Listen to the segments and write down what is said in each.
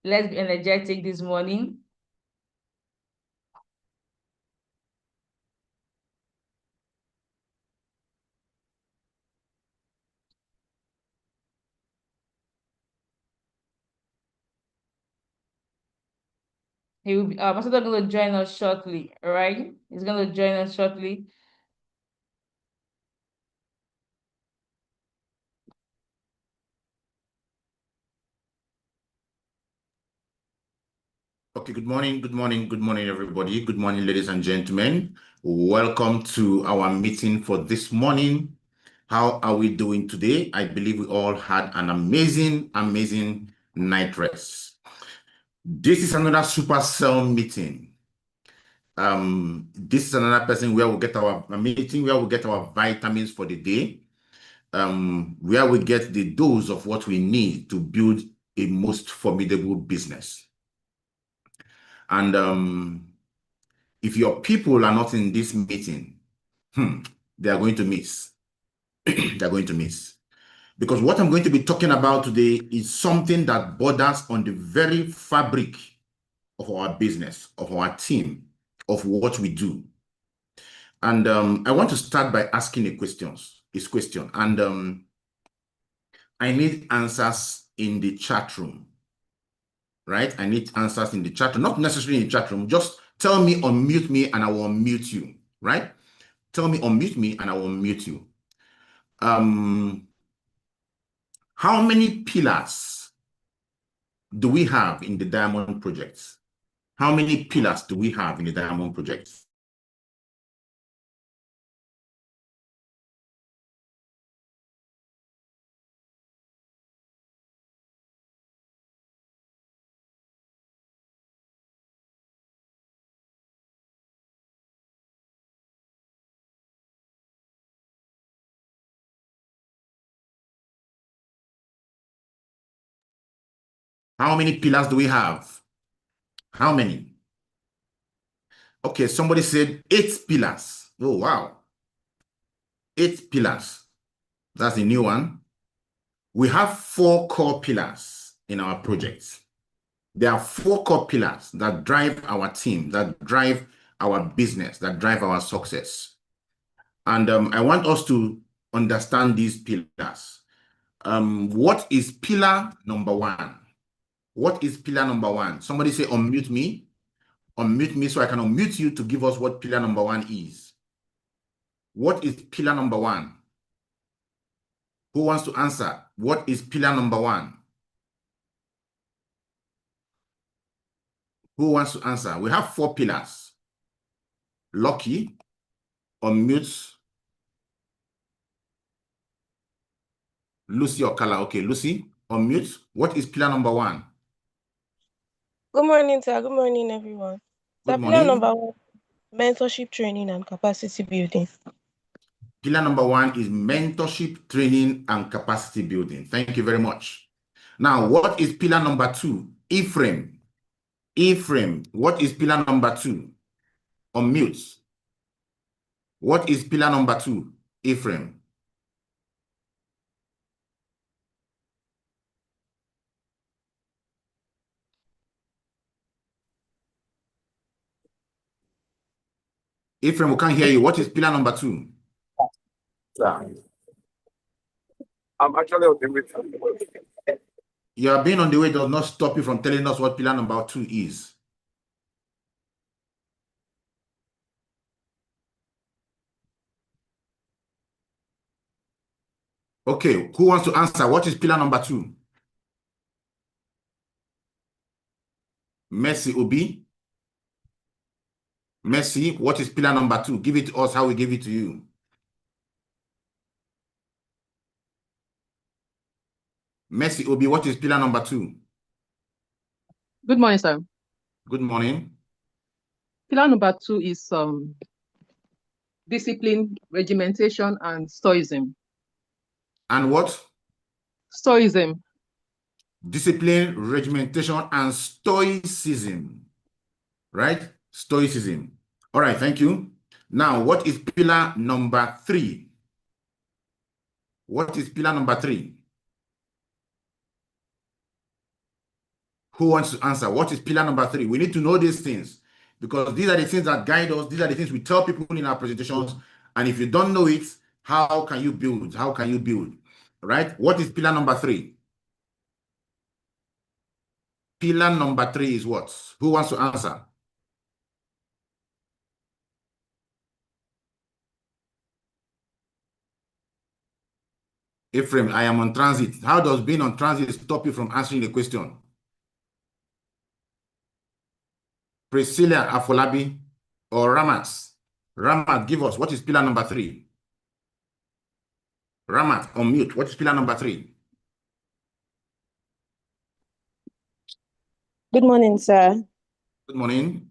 Let's be energetic this morning. He will be, Ambassador going to join us shortly, all right? He's going to join us shortly. Okay, good morning, everybody. Good morning, ladies and gentlemen. Welcome to our meeting for this morning. How are we doing today? I believe we all had an amazing night rest. This is another super cell meeting. This is another person where we get our meeting, where we get our vitamins for the day, where we get the dose of what we need to build a most formidable business. And if your people are not in this meeting, they are going to miss. They're going to miss. Because what I'm going to be talking about today is something that borders on the very fabric of our business, of our team, of what we do. And I want to start by asking a question. And I need answers in the chat room. Right? I need answers in the chat room, not necessarily in the chat room. Just tell me, unmute me, and I will unmute you. Right? Tell me, unmute me, and I will unmute you. How many pillars do we have in the Diamond Projects? How many pillars do we have in the Diamond Projects? How many pillars do we have? How many? Okay, somebody said 8 pillars. Oh, wow. 8 pillars. That's a new one. We have 4 core pillars in our projects. There are 4 core pillars that drive our team, that drive our business, that drive our success. And I want us to understand these pillars. What is pillar number 1? What is pillar number 1? Somebody say unmute me. Unmute me so I can unmute you to give us what pillar number 1 is. What is pillar number 1? Who wants to answer? What is pillar number 1? Who wants to answer? We have 4 pillars. Lucky, unmute. Lucy Okala. Okay, Lucy, unmute. What is pillar number 1? Good morning, sir. Good morning, everyone. Good Pillar morning. number 1, mentorship training and capacity building. Pillar number 1 is mentorship, training, and capacity building. Thank you very much. Now, what is pillar number 2? Ephraim. Ephraim, what is pillar number 2? Unmute. What is pillar number 2? Ephraim. Ephraim, we can't hear you. What is pillar number 2? I'm actually on the way. Your being on the way does not stop you from telling us what pillar number 2 is. Okay, who wants to answer? What is pillar number 2? Mercy Obi. Mercy, what is pillar number 2? Give it to us how we give it to you. Mercy Obi, what is pillar number 2? Good morning, sir. Good morning. Pillar number 2 is discipline, regimentation, and stoicism. And what? Stoicism. Discipline, regimentation, and stoicism. Right? Stoicism. All right, thank you. Now, what is pillar number 3? What is pillar number 3? Who wants to answer? What is pillar number 3? We need to know these things because these are the things that guide us. These are the things we tell people in our presentations. And if you don't know it, how can you build? How can you build? Right? What is pillar number 3? Pillar number 3 is what? Who wants to answer? Ephraim, I am on transit. How does being on transit stop you from answering the question? Priscilla Afolabi or Ramat? Ramat, give us, what is pillar number 3? Ramat, unmute. What is pillar number 3? Good morning, sir. Good morning.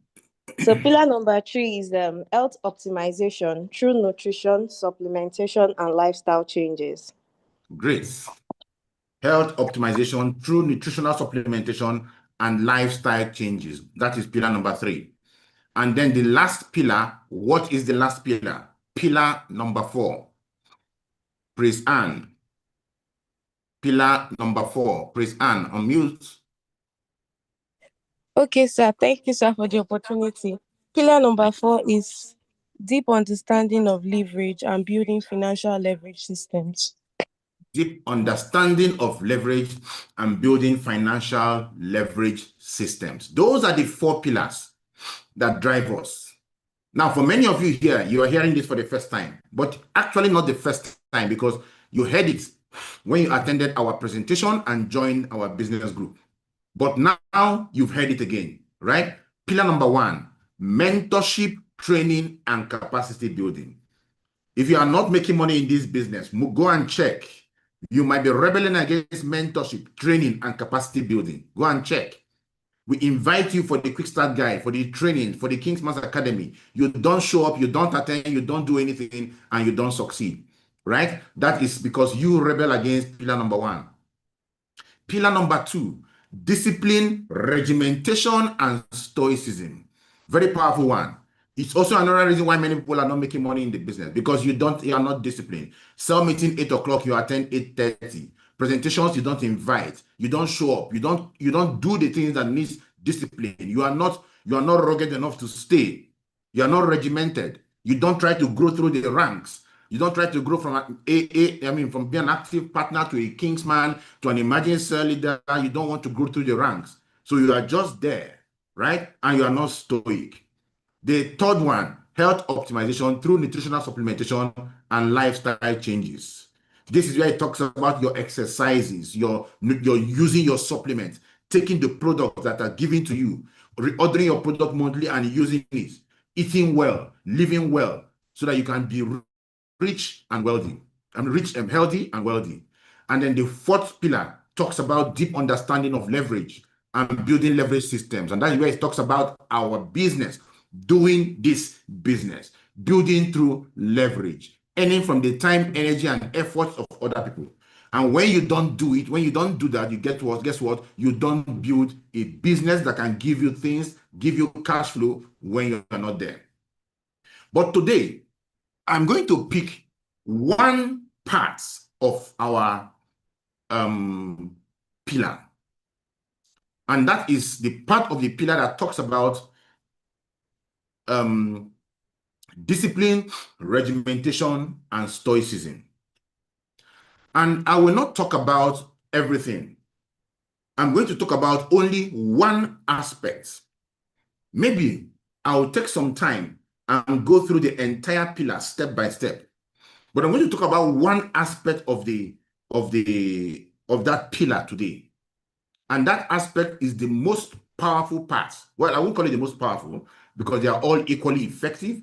So pillar number 3 is health optimization through nutrition, supplementation, and lifestyle changes. Great. Health optimization through nutritional supplementation and lifestyle changes. That is pillar number 3. And then the last pillar, what is the last pillar? Pillar number 4. Praise Ann. Pillar number 4. Praise Ann. Unmute. Okay, sir. Thank you, sir, for the opportunity. Pillar number 4 is deep understanding of leverage and building financial leverage systems. Deep understanding of leverage and building financial leverage systems. Those are the 4 pillars that drive us. Now, for many of you here, you are hearing this for the first time, but actually not the first time because you heard it when you attended our presentation and joined our business group. But now you've heard it again, right? Pillar number 1, mentorship, training, and capacity building. If you are not making money in this business, go and check. You might be rebelling against mentorship, training, and capacity building. Go and check. We invite you for the quick start guide, for the training, for the Kingsman's Academy. You don't show up, you don't attend, you don't do anything, and you don't succeed, right? That is because you rebel against pillar number 1. Pillar number 2, discipline, regimentation, and stoicism. Very powerful one. It's also another reason why many people are not making money in the business because you are not disciplined. Sell meeting 8 o'clock, you attend 8:30. Presentations, you don't invite, you don't show up, you don't do the things that needs discipline. You are not rugged enough to stay. You are not regimented. You don't try to grow through the ranks. You don't try to grow from from being an active partner to a kingsman to an emergency leader. You don't want to grow through the ranks. So you are just there, right? And you are not stoic. The third one, health optimization through nutritional supplementation and lifestyle changes. This is where it talks about your exercises, you're using your supplements, taking the products that are given to you, reordering your product monthly and using it, eating well, living well, so that you can be rich and wealthy. Rich and healthy and wealthy. And then the 4th pillar talks about deep understanding of leverage and building leverage systems. And that's where it talks about our business, doing this business, building through leverage, earning from the time, energy, and efforts of other people. And when you don't do it, when you don't do that, you get what? Guess what? You don't build a business that can give you things, give you cash flow when you're not there. But today, I'm going to pick one part of our pillar. And that is the part of the pillar that talks about discipline, regimentation, and stoicism. And I will not talk about everything. I'm going to talk about only one aspect. Maybe I'll take some time and go through the entire pillar step by step. But I'm going to talk about one aspect of that pillar today. And that aspect is the most powerful part. Well, I won't call it the most powerful because they are all equally effective.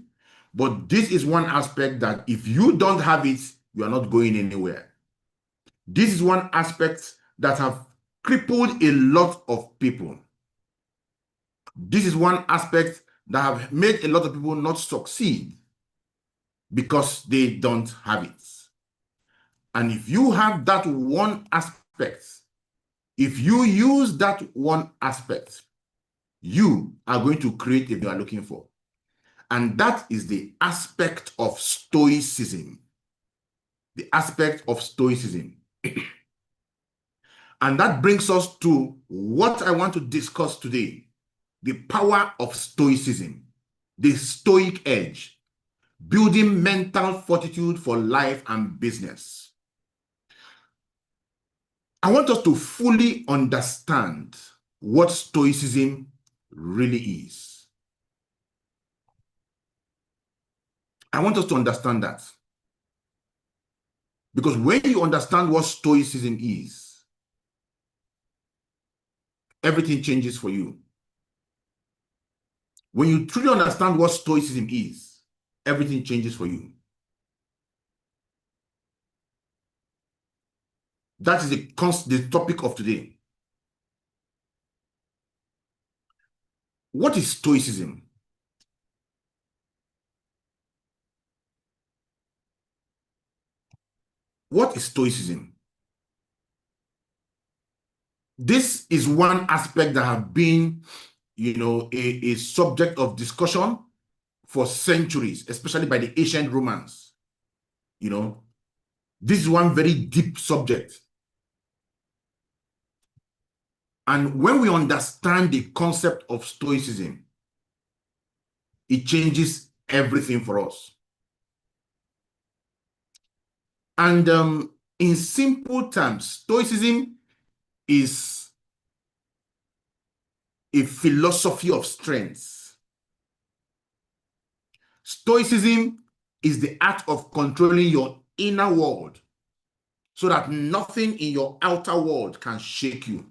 But this is one aspect that if you don't have it, you are not going anywhere. This is one aspect that have crippled a lot of people. This is one aspect that have made a lot of people not succeed because they don't have it. And if you have that one aspect, if you use that one aspect, you are going to create what you are looking for. And that is the aspect of Stoicism. The aspect of Stoicism. And that brings us to what I want to discuss today, the power of Stoicism, the Stoic edge, building mental fortitude for life and business. I want us to fully understand what Stoicism really is. I want us to understand that. Because when you understand what Stoicism is, everything changes for you. When you truly understand what Stoicism is, everything changes for you. That is the topic of today. What is Stoicism? What is Stoicism? This is one aspect that have been, a subject of discussion for centuries, especially by the ancient Romans. This is one very deep subject. And when we understand the concept of Stoicism, it changes everything for us. And in simple terms, Stoicism is a philosophy of strength. Stoicism is the art of controlling your inner world so that nothing in your outer world can shake you.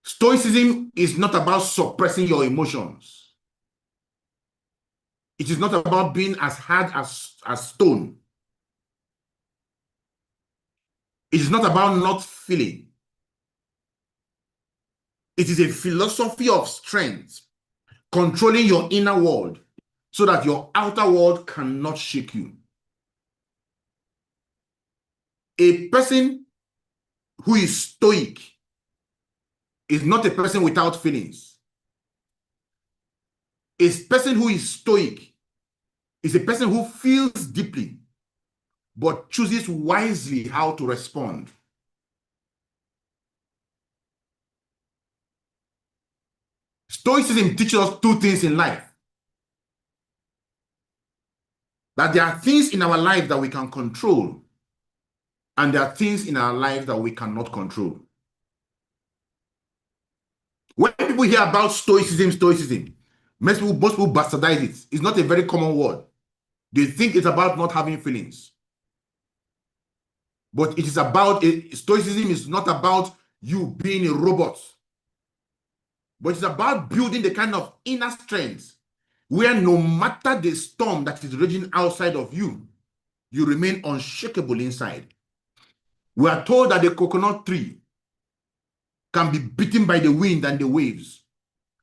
Stoicism is not about suppressing your emotions. It is not about being as hard as stone. It is not about not feeling. It is a philosophy of strength, controlling your inner world so that your outer world cannot shake you. A person who is stoic is not a person without feelings. A person who is stoic is a person who feels deeply but chooses wisely how to respond. Stoicism teaches us two things in life. That there are things in our life that we can control, and there are things in our life that we cannot control. When people hear about Stoicism, most people bastardize it. It's not a very common word. They think it's about not having feelings. But it is about, Stoicism is not about you being a robot. But it's about building the kind of inner strength where no matter the storm that is raging outside of you, you remain unshakable inside. We are told that the coconut tree can be beaten by the wind and the waves.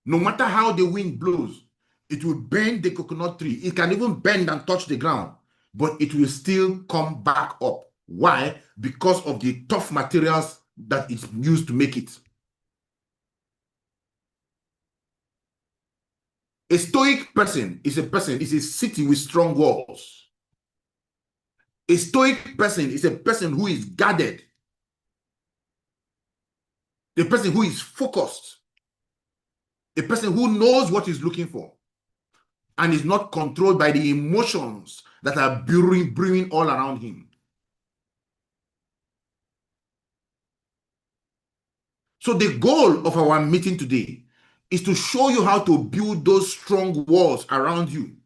No matter how the wind blows, it will bend the coconut tree. It can even bend and touch the ground, but it will still come back up. Why? Because of the tough materials that it's used to make it. A stoic person is a city with strong walls. A stoic person is a person who is guarded. A person who is focused. A person who knows what he's looking for and is not controlled by the emotions that are brewing all around him. So the goal of our meeting today is to show you how to build those strong walls around you.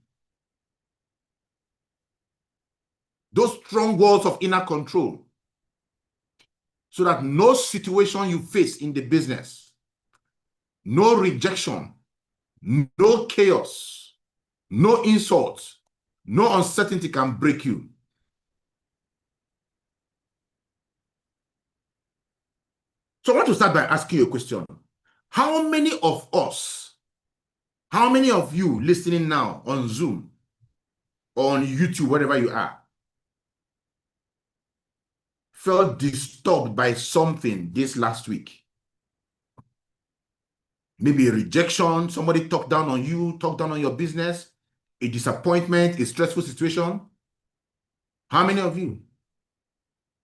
Those strong walls of inner control. So that no situation you face in the business, no rejection, no chaos, no insults, no uncertainty can break you. So I want to start by asking you a question. How many of us, how many of you listening now on Zoom or on YouTube, wherever you are, felt disturbed by something this last week? Maybe a rejection, somebody talked down on you, talked down on your business, a disappointment, a stressful situation. How many of you?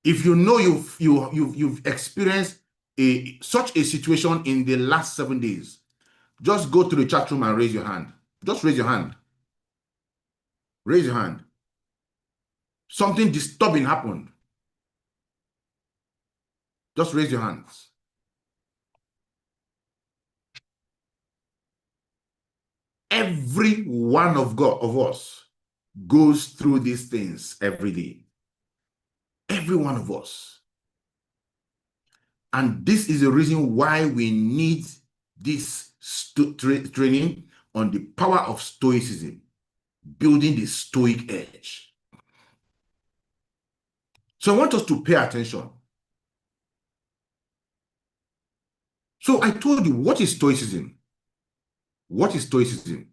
If you know you've experienced such a situation in the last 7 days, just go to the chat room and raise your hand. Just raise your hand. Raise your hand. Something disturbing happened. Just raise your hands. Every one of us goes through these things every day. Every one of us. And this is the reason why we need this training on the power of Stoicism, building the Stoic edge. So I want us to pay attention. So I told you, what is Stoicism? What is Stoicism?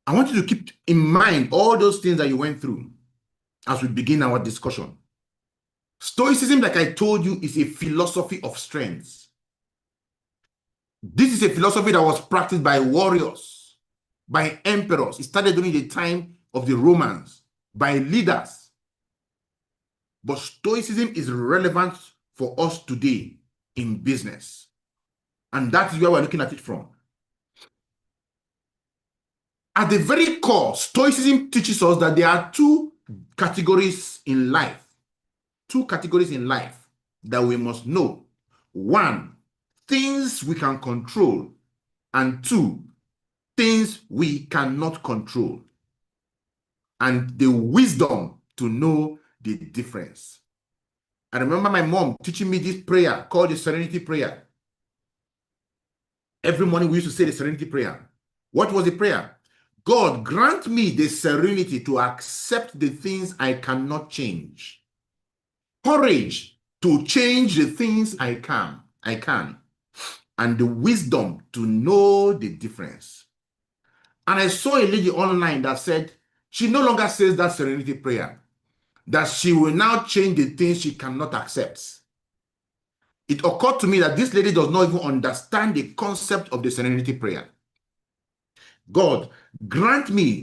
I want you to keep in mind all those things that you went through as we begin our discussion. Stoicism, like I told you, is a philosophy of strength. This is a philosophy that was practiced by warriors, by emperors. It started during the time of the Romans, by leaders. But Stoicism is relevant for us today in business. And that is where we're looking at it from. At the very core, Stoicism teaches us that there are two categories in life. Two categories in life that we must know. One, things we can control. And two, things we cannot control. And the wisdom to know the difference. I remember my mom teaching me this prayer called the Serenity Prayer. Every morning we used to say the Serenity Prayer. What was the prayer? God, grant me the serenity to accept the things I cannot change. Courage to change the things I can. And the wisdom to know the difference. And I saw a lady online that said she no longer says that Serenity Prayer, that she will now change the things she cannot accept. It occurred to me that this lady does not even understand the concept of the Serenity Prayer. God, grant me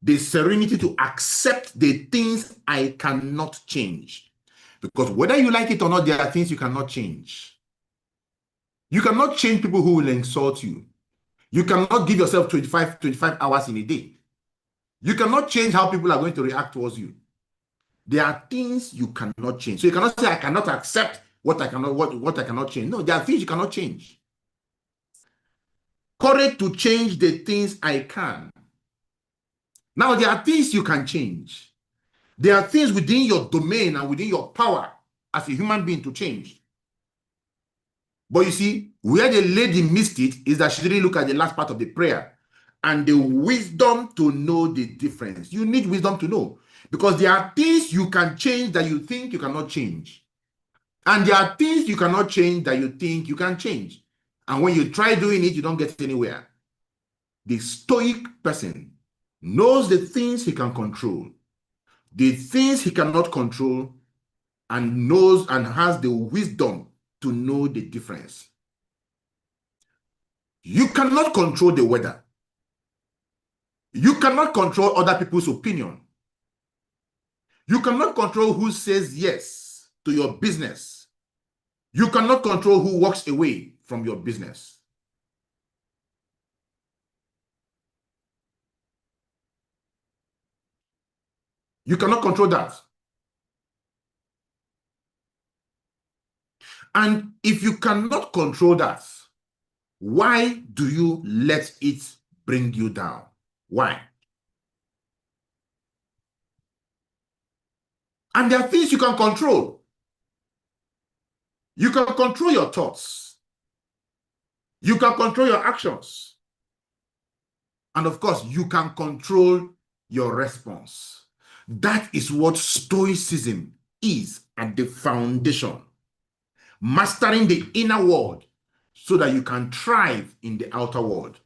the serenity to accept the things I cannot change. Because whether you like it or not, there are things you cannot change. You cannot change people who will insult you. You cannot give yourself 25 hours in a day. You cannot change how people are going to react towards you. There are things you cannot change. So you cannot say, I cannot accept what I cannot change. No, there are things you cannot change. Courage to change the things I can. Now, there are things you can change. There are things within your domain and within your power as a human being to change. But you see, where the lady missed it is that she didn't look at the last part of the prayer and the wisdom to know the difference. You need wisdom to know, because there are things you can change that you think you cannot change. And there are things you cannot change that you think you can change. And when you try doing it, you don't get anywhere. The Stoic person knows the things he can control, the things he cannot control, and knows and has the wisdom to know the difference. You cannot control the weather. You cannot control other people's opinion. You cannot control who says yes to your business. You cannot control who walks away from your business. You cannot control that. And if you cannot control that, why do you let it bring you down? Why? And there are things you can control. You can control your thoughts. You can control your actions. And of course, you can control your response. That is what Stoicism is at the foundation. Mastering the inner world so that you can thrive in the outer world.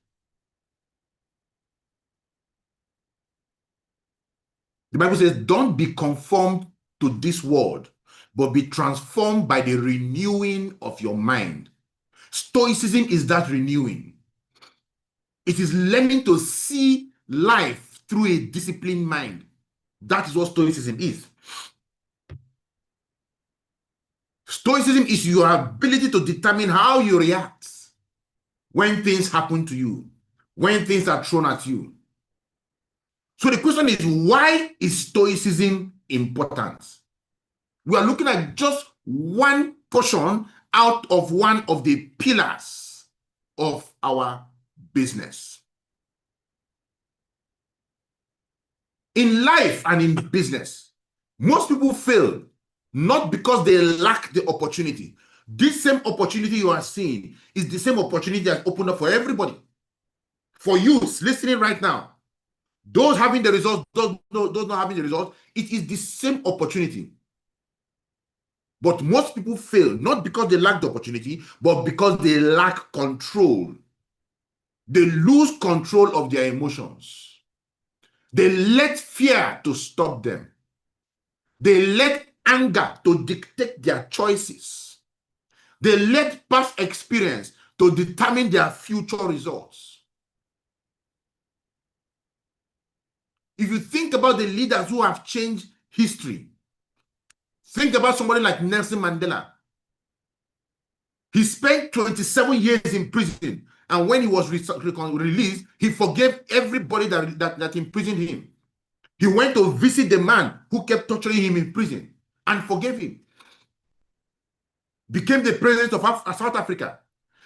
The Bible says, don't be conformed to this world, but be transformed by the renewing of your mind. Stoicism is that renewing. It is learning to see life through a disciplined mind, That is what Stoicism is. Stoicism is your ability to determine how you react when things happen to you, when things are thrown at you. So the question is, why is Stoicism important? We are looking at just one portion out of one of the pillars of our business. In life and in business, most people fail not because they lack the opportunity. This same opportunity you are seeing is the same opportunity that's opened up for everybody. For you listening right now, those having the results, those not having the results, it is the same opportunity. But most people fail not because they lack the opportunity, but because they lack control. They lose control of their emotions. They let fear to stop them. They let anger to dictate their choices. They let past experience to determine their future results. If you think about the leaders who have changed history, think about somebody like Nelson Mandela. He spent 27 years in prison, and when he was released, he forgave everybody that imprisoned him. He went to visit the man who kept torturing him in prison and forgave him. Became the president of South Africa,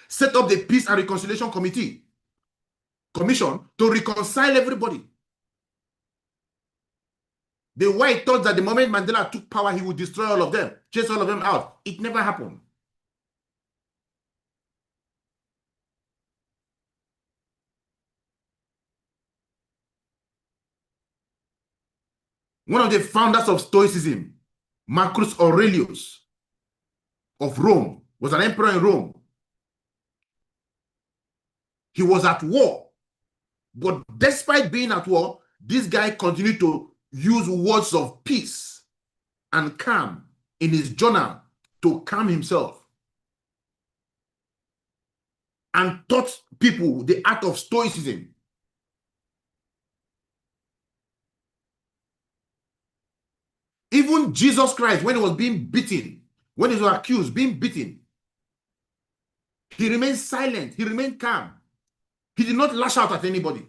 set up the Peace and Reconciliation Commission to reconcile everybody. The white thought that the moment Mandela took power, he would destroy all of them, chase all of them out. It never happened. One of the founders of Stoicism, Marcus Aurelius of Rome, was an emperor in Rome. He was at war, but despite being at war, this guy continued to use words of peace and calm in his journal to calm himself, and taught people the art of Stoicism. Even Jesus Christ, when he was being beaten, when he was accused, being beaten, he remained silent, he remained calm. He did not lash out at anybody.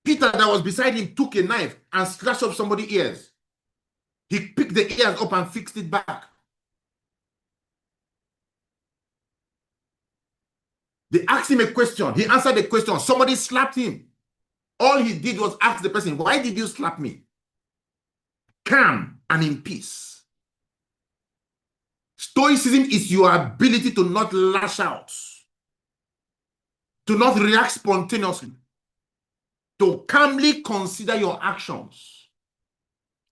Peter, that was beside him, took a knife and slashed up somebody's ears. He picked the ears up and fixed it back. They asked him a question. He answered the question. Somebody slapped him. All he did was ask the person, why did you slap me? Calm and in peace. Stoicism is your ability to not lash out, to not react spontaneously, to calmly consider your actions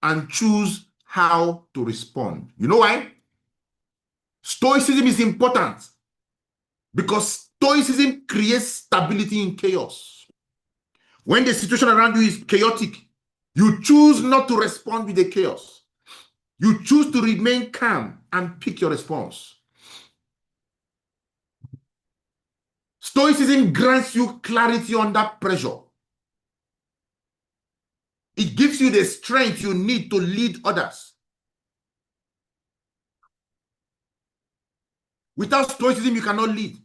and choose how to respond. You know why? Stoicism is important because Stoicism creates stability in chaos. When the situation around you is chaotic, you choose not to respond with the chaos. You choose to remain calm and pick your response. Stoicism grants you clarity under pressure. It gives you the strength you need to lead others. Without Stoicism, you cannot lead.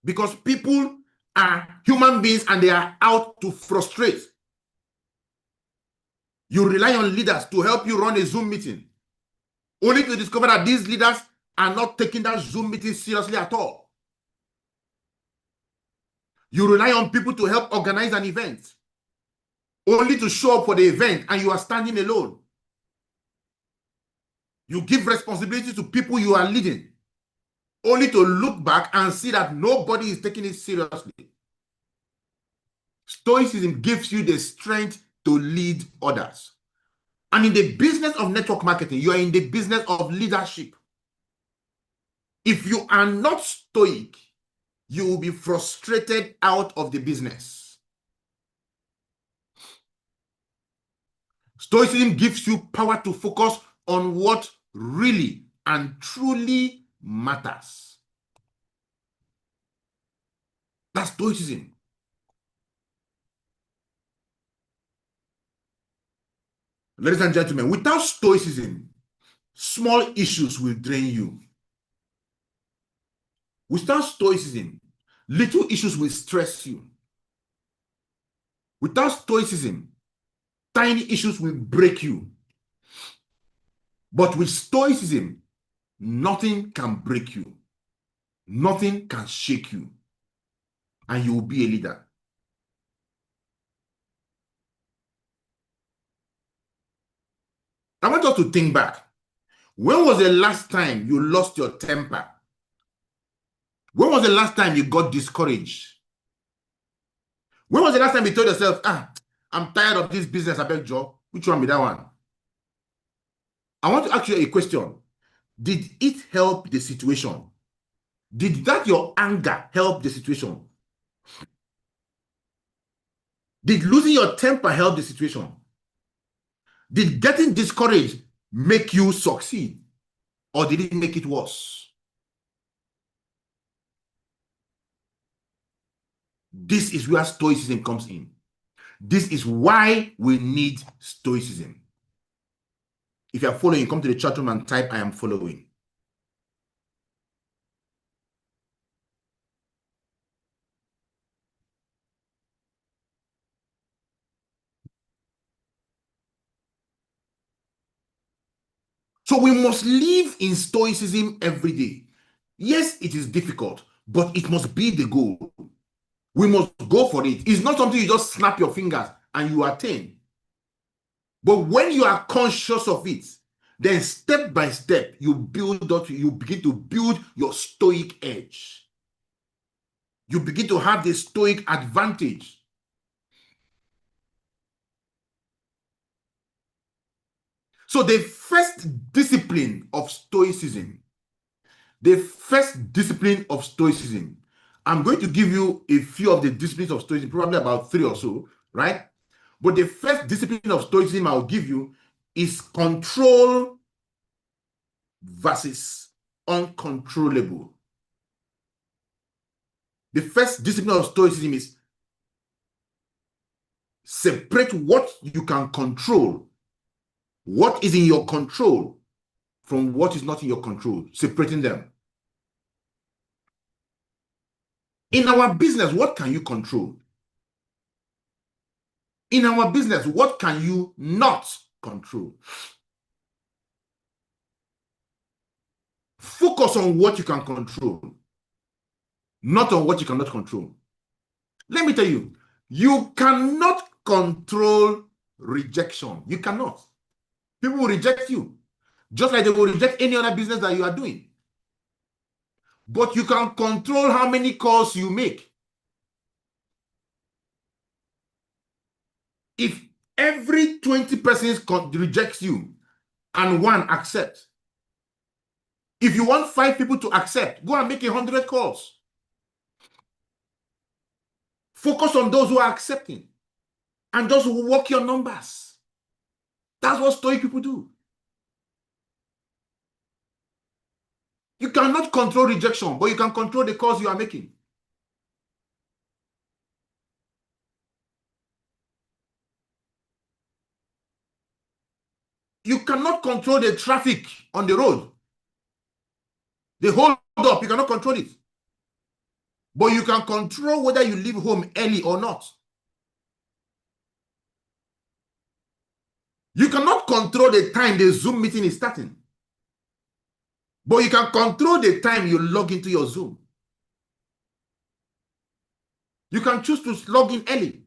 Because people are human beings and they are out to frustrate. You rely on leaders to help you run a Zoom meeting, only to discover that these leaders are not taking that Zoom meeting seriously at all. You rely on people to help organize an event, only to show up for the event and you are standing alone. You give responsibility to people you are leading, only to look back and see that nobody is taking it seriously. Stoicism gives you the strength to lead others. And in the business of network marketing, you are in the business of leadership. If you are not stoic, you will be frustrated out of the business. Stoicism gives you power to focus on what really and truly matters. That's Stoicism. Ladies and gentlemen, without stoicism, small issues will drain you. Without stoicism, little issues will stress you. Without stoicism, tiny issues will break you. But with stoicism, nothing can break you. Nothing can shake you. And you will be a leader. I want us to think back. When was the last time you lost your temper? When was the last time you got discouraged? When was the last time you told yourself, I'm tired of this business, I beg Joe? Which one be that one? I want to ask you a question. Did it help the situation? Did that your anger help the situation? Did losing your temper help the situation? Did getting discouraged make you succeed? Or did it make it worse? This is where stoicism comes in. This is why we need stoicism. If you are following, come to the chat room and type, I am following. So we must live in stoicism every day. Yes, it is difficult, but it must be the goal. We must go for it. It's not something you just snap your fingers and you attain. But when you are conscious of it, then step by step, you begin to build your stoic edge. You begin to have the stoic advantage. So the first discipline of stoicism, I'm going to give you a few of the disciplines of stoicism, probably about 3 or so, right? But the first discipline of stoicism I'll give you is control versus uncontrollable. The first discipline of stoicism is separate what you can control, what is in your control, from what is not in your control, separating them. In our business, what can you control? In our business, what can you not control? Focus on what you can control, not on what you cannot control. Let me tell you, you cannot control rejection. You cannot. People will reject you, just like they will reject any other business that you are doing. But you can control how many calls you make. If every 20 persons rejects you and 1 accepts, if you want 5 people to accept, go and make 100 calls. Focus on those who are accepting and just work your numbers. That's what Stoic people do. You cannot control rejection, but you can control the calls you are making. You cannot control the traffic on the road. The hold up, you cannot control it. But you can control whether you leave home early or not. You cannot control the time the Zoom meeting is starting. But you can control the time you log into your Zoom. You can choose to log in early.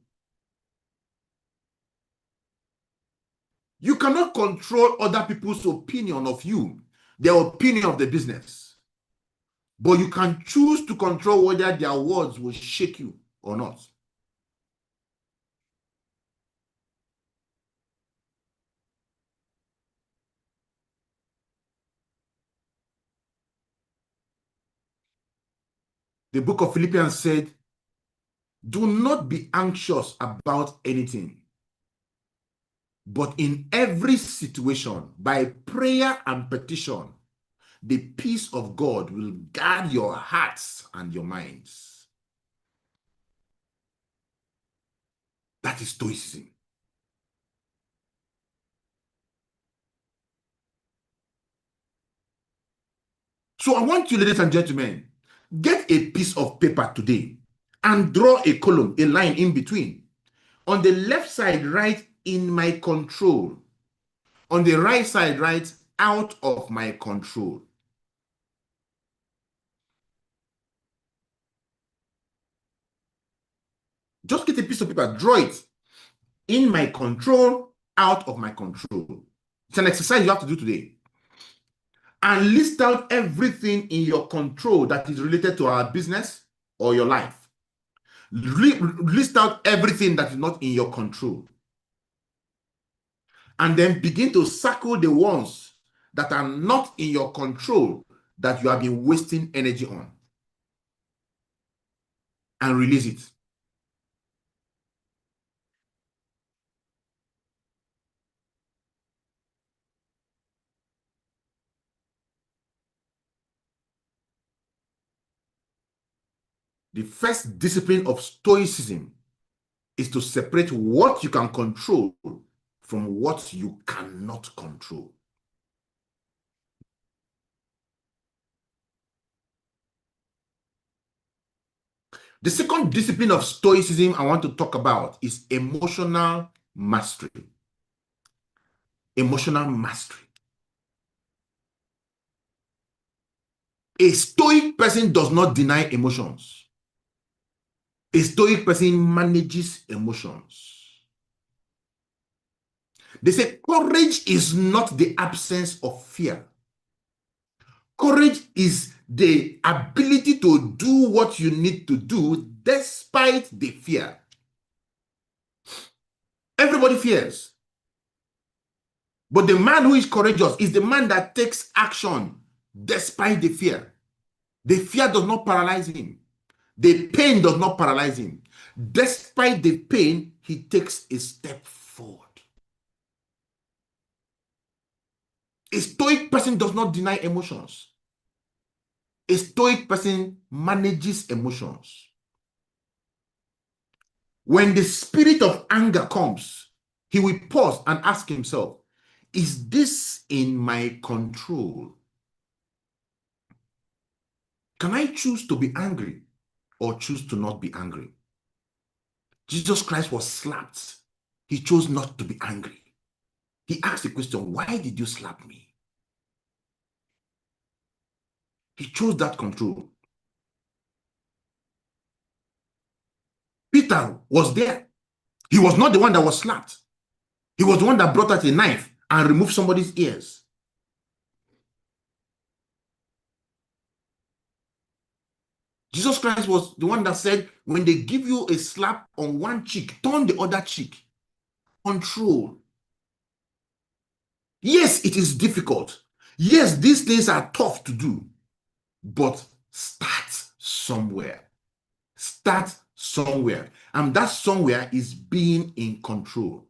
You cannot control other people's opinion of you, their opinion of the business. But you can choose to control whether their words will shake you or not. The book of Philippians said, do not be anxious about anything, but in every situation, by prayer and petition, the peace of God will guard your hearts and your minds. That is Stoicism. So I want you, ladies and gentlemen, get a piece of paper today and draw a column, a line in between. On the left side, write in my control. On the right side, write out of my control. Just get a piece of paper, draw it. In my control, out of my control. It's an exercise you have to do today. And list out everything in your control that is related to our business or your life. List out everything that is not in your control. And then begin to circle the ones that are not in your control that you have been wasting energy on. And release it. The first discipline of Stoicism is to separate what you can control from what you cannot control. The second discipline of Stoicism I want to talk about is emotional mastery. Emotional mastery. A Stoic person does not deny emotions. A Stoic person manages emotions. They say courage is not the absence of fear. Courage is the ability to do what you need to do despite the fear. Everybody fears. But the man who is courageous is the man that takes action despite the fear. The fear does not paralyze him. The pain does not paralyze him. Despite the pain, he takes a step forward. A Stoic person does not deny emotions. A Stoic person manages emotions. When the spirit of anger comes, he will pause and ask himself, is this in my control? Can I choose to be angry or choose to not be angry? Jesus Christ was slapped. He chose not to be angry. He asked the question, why did you slap me? He chose that control. Peter was there. He was not the one that was slapped. He was the one that brought out a knife and removed somebody's ears. Jesus Christ was the one that said, when they give you a slap on one cheek, turn the other cheek. Control. Yes, it is difficult. Yes, these things are tough to do, but start somewhere. Start somewhere. And that somewhere is being in control.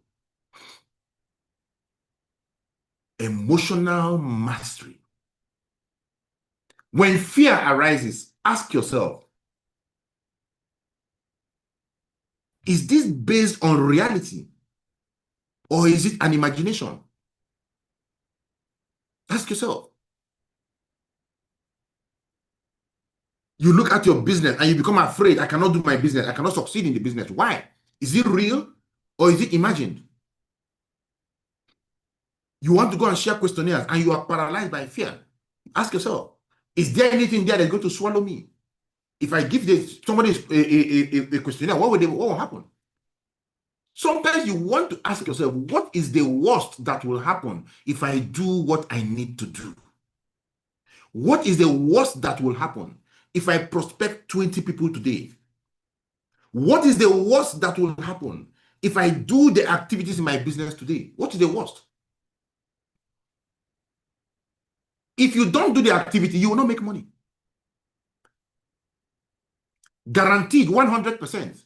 Emotional mastery. When fear arises, ask yourself, is this based on reality or is it an imagination? Ask yourself. You look at your business and you become afraid, I cannot do my business, I cannot succeed in the business. Why? Is it real or is it imagined? You want to go and share questionnaires and you are paralyzed by fear. Ask yourself, is there anything there that's going to swallow me? If I give somebody a questionnaire, what will happen? Sometimes you want to ask yourself, what is the worst that will happen if I do what I need to do? What is the worst that will happen if I prospect 20 people today? What is the worst that will happen if I do the activities in my business today? What is the worst? If you don't do the activity, you will not make money. Guaranteed 100%.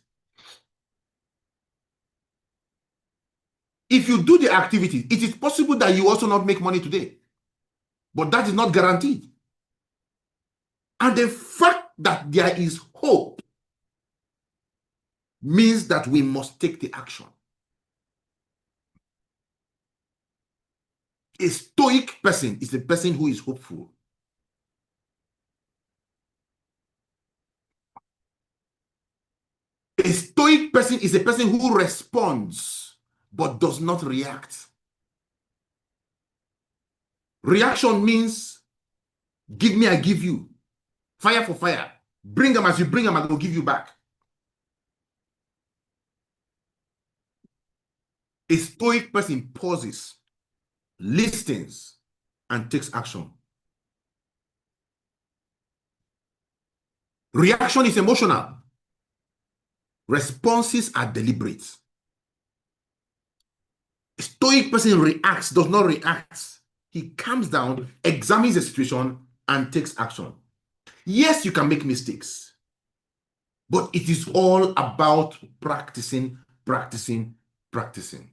If you do the activity, it is possible that you also not make money today. But that is not guaranteed. And the fact that there is hope means that we must take the action. A Stoic person is a person who is hopeful. person is a person who responds but does not react. Reaction means give me, I give you. Fire for fire. Bring them as you bring them, I will give you back. A stoic person pauses, listens, and takes action. Reaction is emotional. Responses are deliberate. A stoic person reacts, does not react. He calms down, examines the situation, and takes action. Yes, you can make mistakes, but it is all about practicing, practicing, practicing.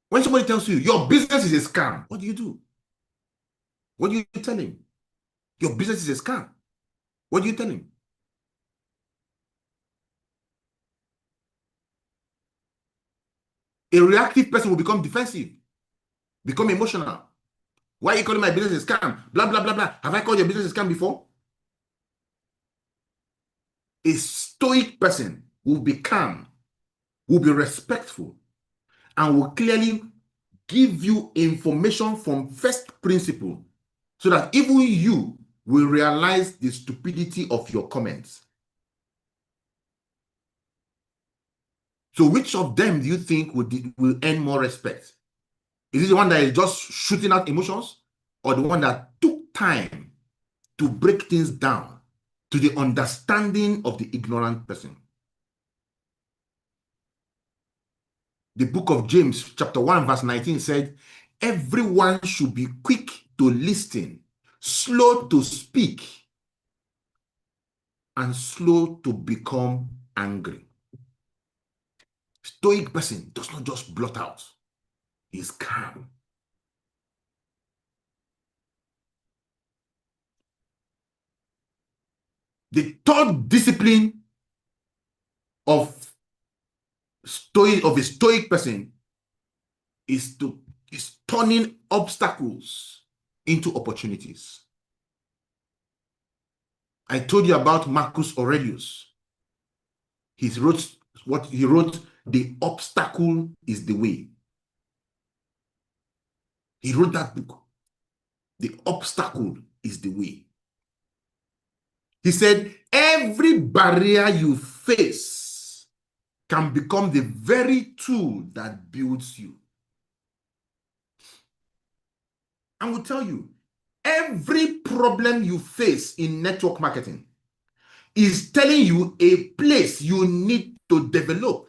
When somebody tells you your business is a scam, what do you do? What do you tell him? Your business is a scam. What do you tell him? A reactive person will become defensive, become emotional. Why are you calling my business a scam? Blah, blah, blah, blah. Have I called your business a scam before? A stoic person will be calm, will be respectful, and will clearly give you information from first principle so that even you will realize the stupidity of your comments. So which of them do you think will earn more respect? Is it the one that is just shooting out emotions, or the one that took time to break things down to the understanding of the ignorant person? The book of James, chapter 1, verse 19 said, everyone should be quick to listen, slow to speak, and slow to become angry. Stoic person does not just blurt out. He's calm. The third discipline of a stoic person is turning obstacles into opportunities. I told you about Marcus Aurelius. He wrote, the obstacle is the way. He wrote that book. The obstacle is the way. He said, every barrier you face can become the very tool that builds you. I will tell you, every problem you face in network marketing is telling you a place you need to develop,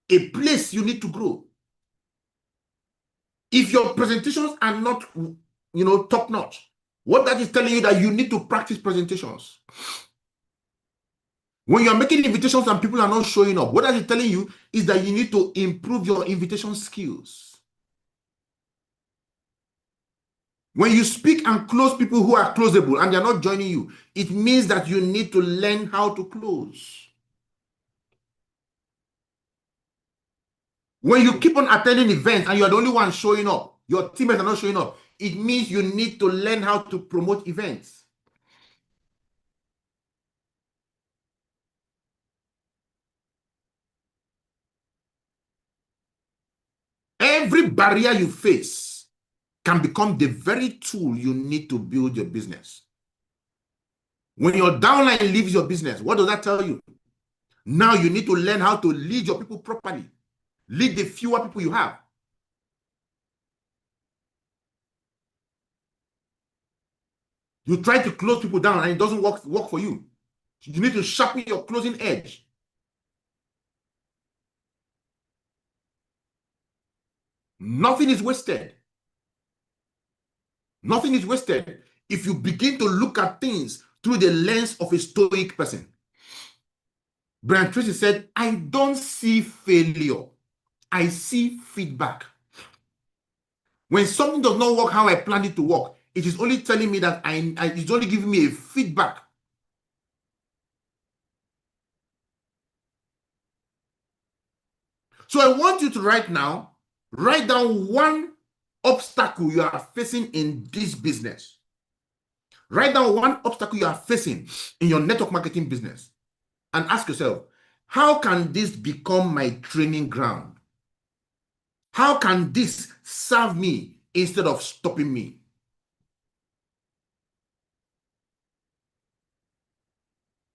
a place you need to grow. If your presentations are not, top notch, what that is telling you that you need to practice presentations. When you're making invitations and people are not showing up, what that is telling you is that you need to improve your invitation skills. When you speak and close people who are closable and they're not joining you, it means that you need to learn how to close. When you keep on attending events and you're the only one showing up, your teammates are not showing up, it means you need to learn how to promote events. Every barrier you face can become the very tool you need to build your business. When your downline leaves your business, what does that tell you? Now you need to learn how to lead your people properly. Lead the fewer people you have. You try to close people down and it doesn't work for you. You need to sharpen your closing edge. Nothing is wasted. Nothing is wasted if you begin to look at things through the lens of a stoic person. Brian Tracy said, I don't see failure. I see feedback. When something does not work how I planned it to work, it is only telling me that it's only giving me a feedback. So I want you to write down one obstacle you are facing in this business. Write down one obstacle you are facing in your network marketing business and ask yourself, how can this become my training ground? How can this serve me instead of stopping me?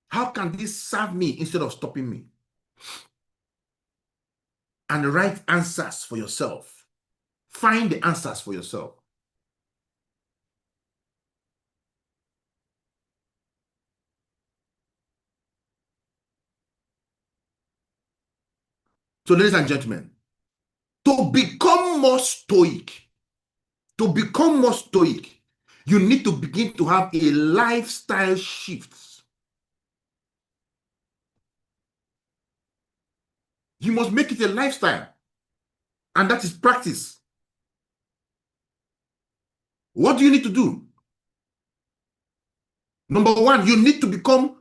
How can this serve me instead of stopping me? And write answers for yourself. Find the answers for yourself. So, ladies and gentlemen, to become more stoic, you need to begin to have a lifestyle shift. You must make it a lifestyle, and that is practice. What do you need to do? Number one, you need to become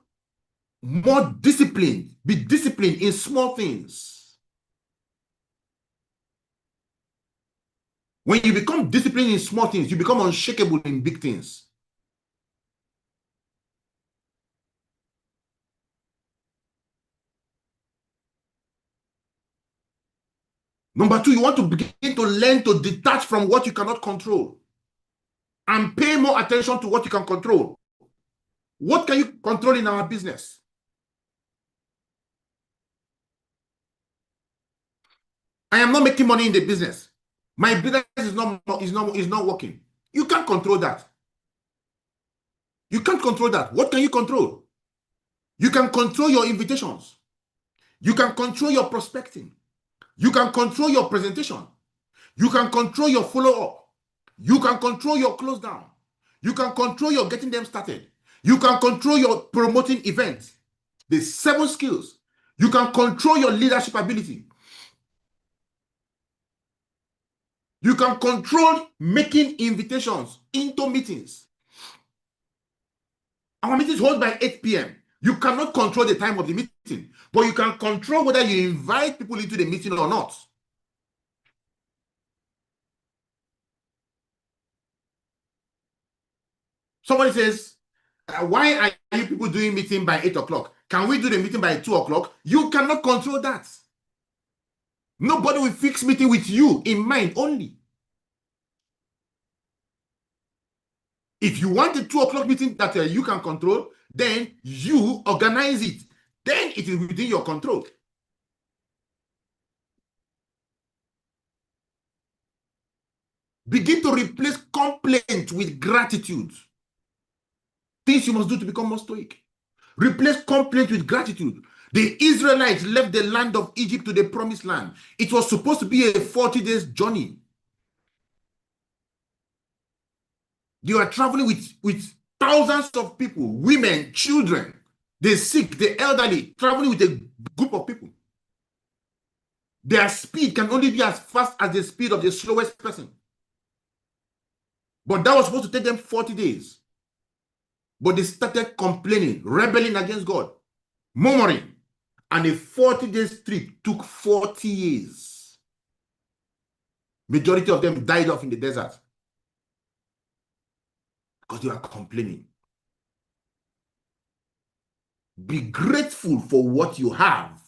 more disciplined. Be disciplined in small things. When you become disciplined in small things, you become unshakable in big things. Number two, you want to begin to learn to detach from what you cannot control and pay more attention to what you can control. What can you control in our business? I am not making money in the business. My business is not working. You can't control that. You can't control that. What can you control? You can control your invitations. You can control your prospecting. You can control your presentation. You can control your follow-up. You can control your close down. You can control your getting them started. You can control your promoting events. The 7 skills. You can control your leadership ability. You can control making invitations into meetings. Our meetings hold by 8 p.m. You cannot control the time of the meeting, but you can control whether you invite people into the meeting or not. Somebody says, why are you people doing meeting by 8 o'clock? Can we do the meeting by 2 o'clock? You cannot control that. Nobody will fix meeting with you in mind only. If you want a 2 o'clock meeting that you can control, then you organize it. Then it is within your control. Begin to replace complaint with gratitude. Things you must do to become more stoic. Replace complaint with gratitude. The Israelites left the land of Egypt to the promised land. It was supposed to be a 40 days journey. They were traveling with thousands of people, women, children, the sick, the elderly, traveling with a group of people. Their speed can only be as fast as the speed of the slowest person. But that was supposed to take them 40 days. But they started complaining, rebelling against God, murmuring. And a 40 days trip took 40 years. Majority of them died off in the desert because they were complaining. Be grateful for what you have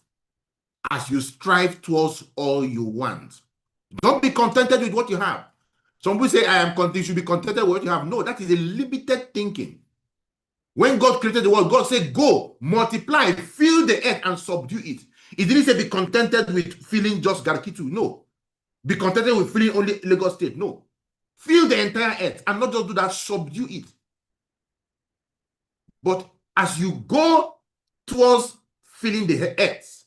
as you strive towards all you want. Don't be contented with what you have. Some people say, I am content. You should be contented with what you have. No, that is a limited thinking. When God created the world, God said, go, multiply, fill the earth and subdue it. He didn't say be contented with feeling just Garkitu. No. Be contented with feeling only Lagos State. No. Fill the entire earth and not just do that, subdue it. But as you go towards filling the earth,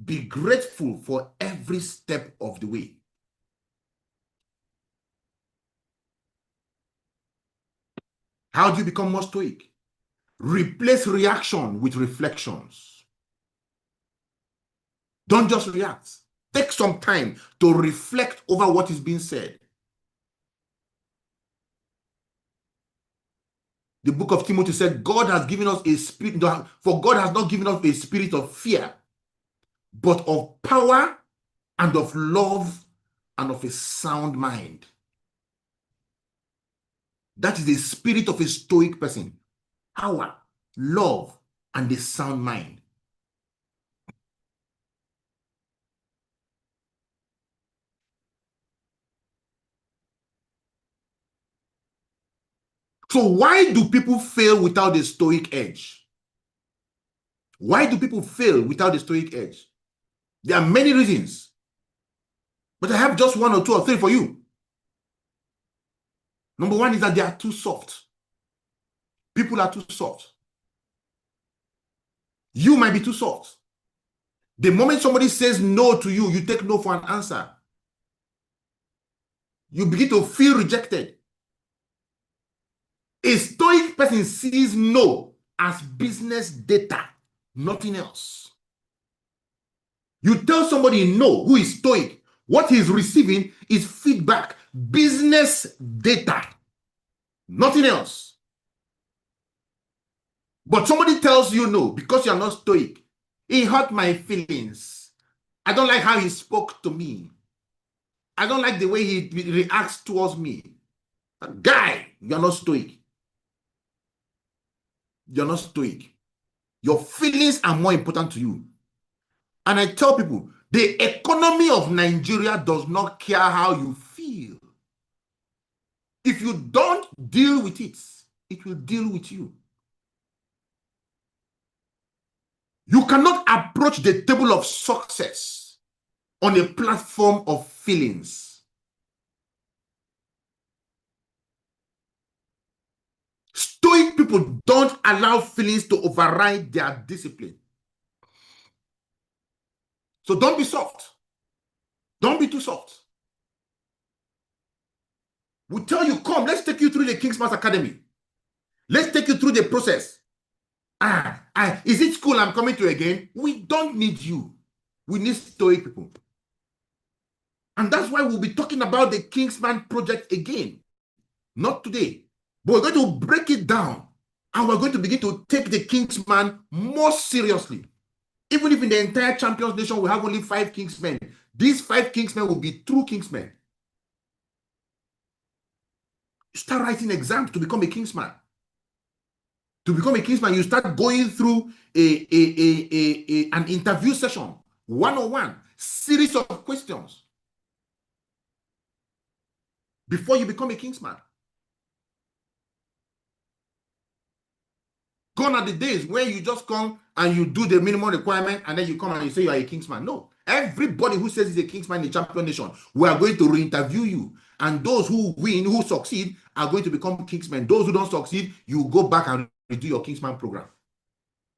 be grateful for every step of the way. How do you become more stoic? Replace reaction with reflections. Don't just react. Take some time to reflect over what is being said. The book of Timothy said, God has given us a spirit, for God has not given us a spirit of fear, but of power and of love and of a sound mind. That is the spirit of a stoic person. Power, love, and a sound mind. So why do people fail without the stoic edge? Why do people fail without the stoic edge? There are many reasons, but I have just one or two or three for you. Number one is that they are too soft. People are too soft. You might be too soft. The moment somebody says no to you, you take no for an answer. You begin to feel rejected. A stoic person sees no as business data, nothing else. You tell somebody no who is stoic, what he's receiving is feedback, business data, nothing else. But somebody tells you no because you're not stoic. He hurt my feelings. I don't like how he spoke to me. I don't like the way he reacts towards me. Guy, you're not stoic. You're not stoic. Your feelings are more important to you. And I tell people, the economy of Nigeria does not care how you feel. If you don't deal with it, it will deal with you. You cannot approach the table of success on a platform of feelings. Stoic people don't allow feelings to override their discipline. So don't be soft. Don't be too soft. We tell you, come, let's take you through the Kingsman's Academy. Let's take you through the process. Is it school I'm coming to again? We don't need you. We need stoic people. And that's why we'll be talking about the Kingsman project again. Not today. But we're going to break it down. And we're going to begin to take the Kingsman more seriously. Even if in the entire Champions Nation we have only 5 Kingsmen, these 5 Kingsmen will be true Kingsmen. Start writing exams to become a Kingsman. To become a Kingsman, you start going through an interview session, one-on-one, series of questions before you become a Kingsman. Gone are the days where you just come and you do the minimum requirement and then you come and you say you are a Kingsman. No. Everybody who says he's a Kingsman in the Champion Nation, we are going to re-interview you. And those who win, who succeed, are going to become Kingsmen. Those who don't succeed, you go back and redo your Kingsman program.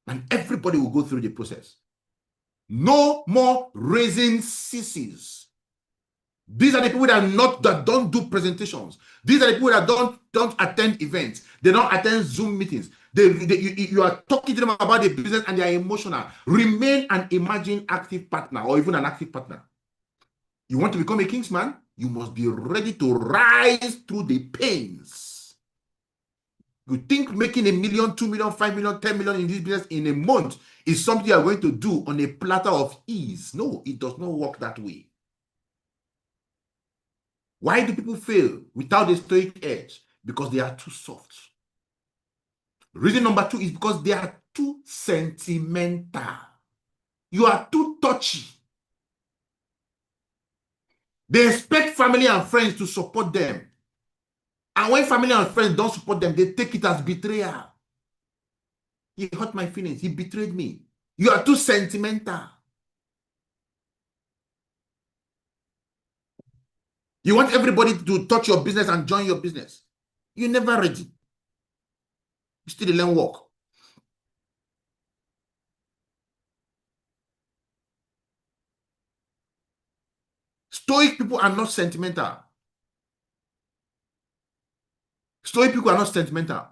And everybody will go through the process. No more raising sissies. These are the people that don't do presentations. These are the people that don't attend events. They don't attend Zoom meetings. You are talking to them about the business and they are emotional. Remain an imagined active partner or even an active partner. You want to become a Kingsman? You must be ready to rise through the pains. You think making $1 million, $2 million, $5 million, $10 million in this business in a month is something you are going to do on a platter of ease? No, it does not work that way. Why do people fail without a stoic edge? Because they are too soft. Reason number 2 is because they are too sentimental. You are too touchy. They expect family and friends to support them. And when family and friends don't support them, they take it as betrayal. He hurt my feelings. He betrayed me. You are too sentimental. You want everybody to touch your business and join your business. You're never ready. You still learn work. Stoic people are not sentimental. Stoic people are not sentimental.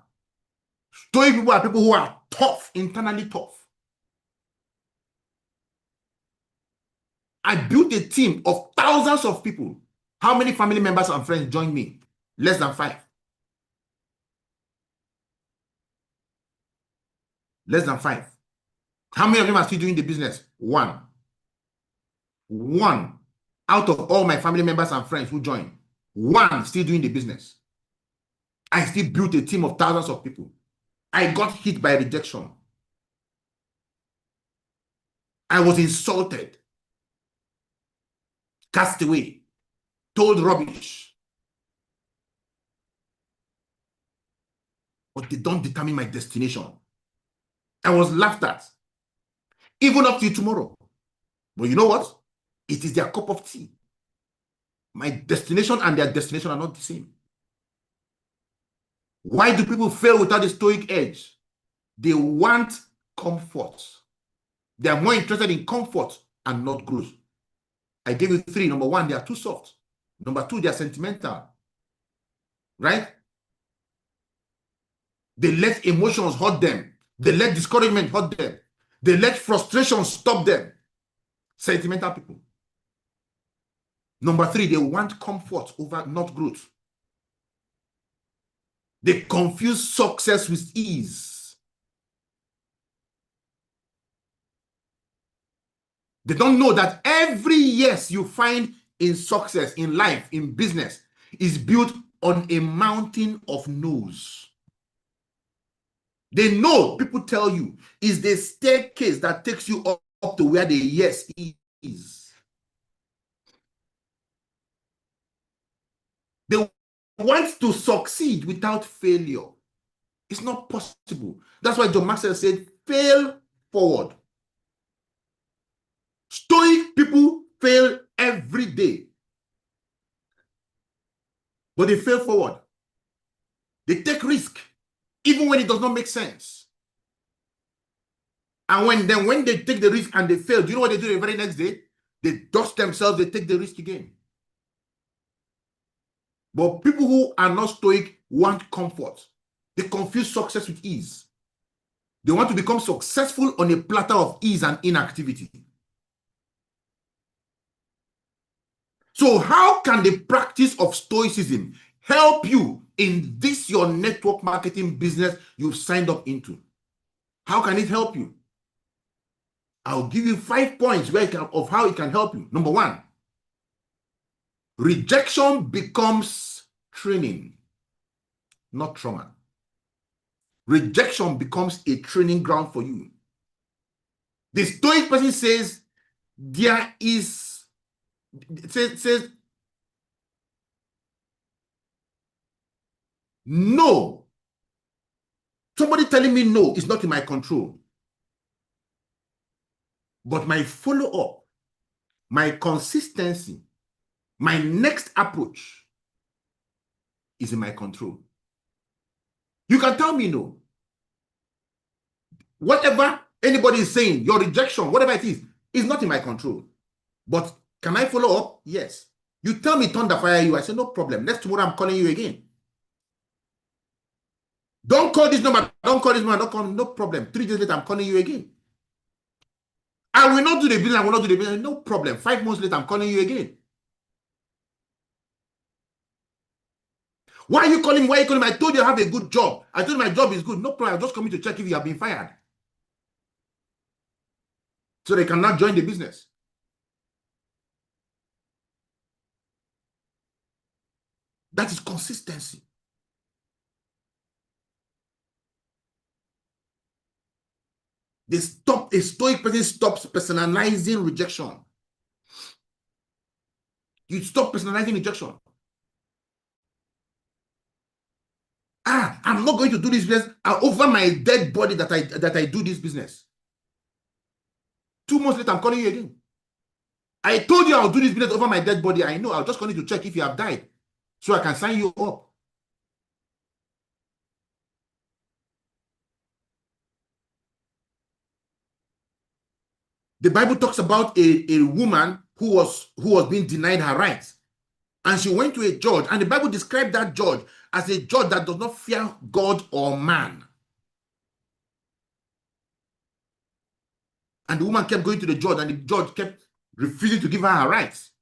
Stoic people are people who are tough, internally tough. I built a team of thousands of people. How many family members and friends joined me? Less than 5. Less than 5. How many of them are still doing the business? 1. 1 out of all my family members and friends who joined. 1 still doing the business. I still built a team of thousands of people. I got hit by rejection. I was insulted, cast away, told rubbish. But they don't determine my destination. I was laughed at, even up to tomorrow. But you know what? It is their cup of tea. My destination and their destination are not the same. Why do people fail without a stoic edge? They want comfort. They are more interested in comfort and not growth. I gave you 3. Number 1, they are too soft. Number 2, they are sentimental. Right? They let emotions hurt them. They let discouragement hurt them. They let frustration stop them. Sentimental people. Number 3, they want comfort over not growth. They confuse success with ease. They don't know that every yes you find in success, in life, in business, is built on a mountain of no's. They know, people tell you, is the staircase that takes you up to where the yes is. They want to succeed without failure. It's not possible. That's why John Maxwell said, fail forward. Stoic people fail every day. But they fail forward. They take risk, even when it does not make sense. And when they take the risk and they fail, do you know what they do the very next day? They dust themselves, they take the risk again. But people who are not stoic want comfort. They confuse success with ease. They want to become successful on a platter of ease and inactivity. So how can the practice of Stoicism help you in this your network marketing business you've signed up into? How can it help you? I'll give you 5 points of how it can help you. Number 1, rejection becomes training, not trauma. Rejection becomes a training ground for you. The Stoic person says says no. Somebody telling me no is not in my control. But my follow-up, my consistency, my next approach is in my control. You can tell me no. Whatever anybody is saying, your rejection, whatever it is not in my control. But can I follow up? Yes. You tell me thunder fire you, I say no problem. Next tomorrow I'm calling you again. Don't call this number, don't call this number, don't call, no problem. 3 days later I'm calling you again. I will not do the business, I will not do the business, no problem. 5 months later I'm calling you again. Why are you calling? Why are you calling? I told you I have a good job. I told you my job is good. No problem. I'm just coming to check if you have been fired. So they cannot join the business. That is consistency. A stoic person stops personalizing rejection. You stop personalizing rejection. I'm not going to do this business over my dead body that I do this business. 2 months later, I'm calling you again. I told you I'll do this business over my dead body. I know. I'll just calling to check if you have died so I can sign you up. The Bible talks about a woman who was being denied her rights. And she went to a judge, and the Bible described that judge as a judge that does not fear God or man. And the woman kept going to the judge, and the judge kept refusing to give her her rights.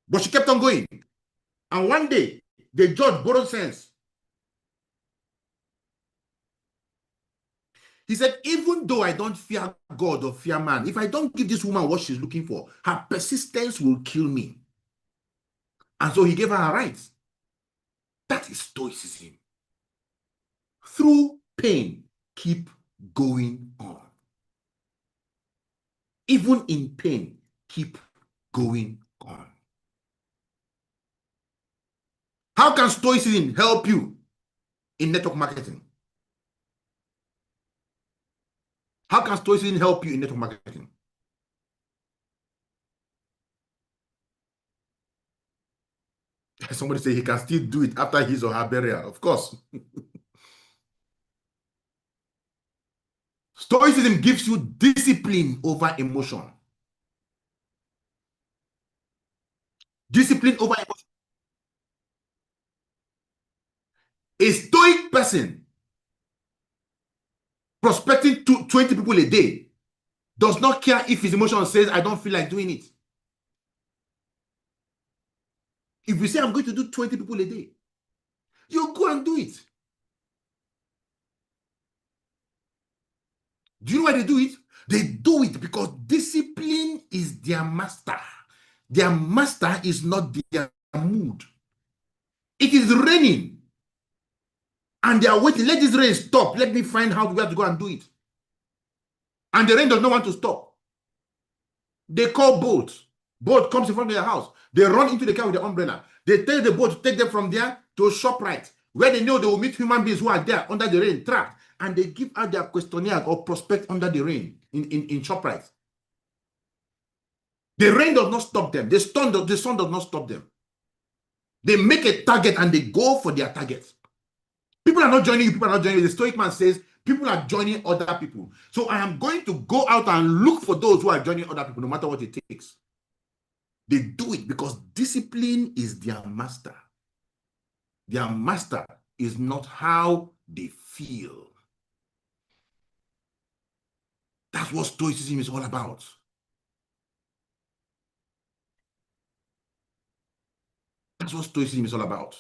But she kept on going. And one day, the judge borrowed sense. He said, even though I don't fear God or fear man, if I don't give this woman what she's looking for, her persistence will kill me. And so he gave her her rights. That is Stoicism. Through pain, keep going on. Even in pain, keep going on. How can Stoicism help you in network marketing? How can Stoicism help you in network marketing? Somebody say he can still do it after his or her burial. Of course. Stoicism gives you discipline over emotion. Discipline over emotion. A stoic person prospecting to 20 people a day does not care if his emotion says, I don't feel like doing it. If you say, I'm going to do 20 people a day, you go and do it. Do you know why they do it? They do it because discipline is their master. Their master is not their mood. It is raining. And they are waiting. Let this rain stop. Let me find out where to go and do it. And the rain does not want to stop. They call boat. Boat comes in front of their house. They run into the car with the umbrella. They tell the boat to take them from there to a ShopRite, where they know they will meet human beings who are there under the rain, trapped. And they give out their questionnaire or prospect under the rain in ShopRite. The rain does not stop them. The sun does not stop them. They make a target and they go for their target. People are not joining you. People are not joining you. The Stoic man says people are joining other people. So I am going to go out and look for those who are joining other people, no matter what it takes. They do it because discipline is their master. Their master is not how they feel. That's what Stoicism is all about. That's what Stoicism is all about.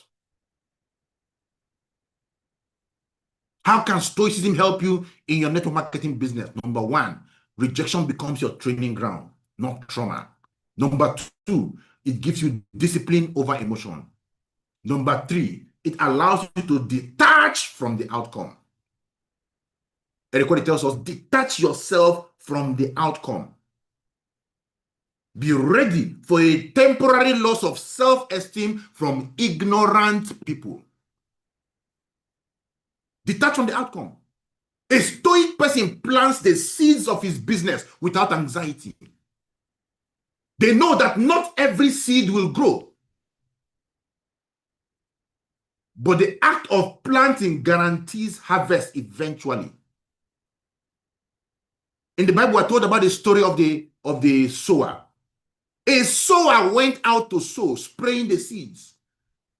How can Stoicism help you in your network marketing business? Number one, rejection becomes your training ground, not trauma. Number two, it gives you discipline over emotion. Number three, it allows you to detach from the outcome. Eric tells us, detach yourself from the outcome. Be ready for a temporary loss of self-esteem from ignorant people. Detach from the outcome. A stoic person plants the seeds of his business without anxiety. They know that not every seed will grow, but the act of planting guarantees harvest eventually. In the Bible, we're told about the story of the sower. A sower went out to sow, spraying the seeds.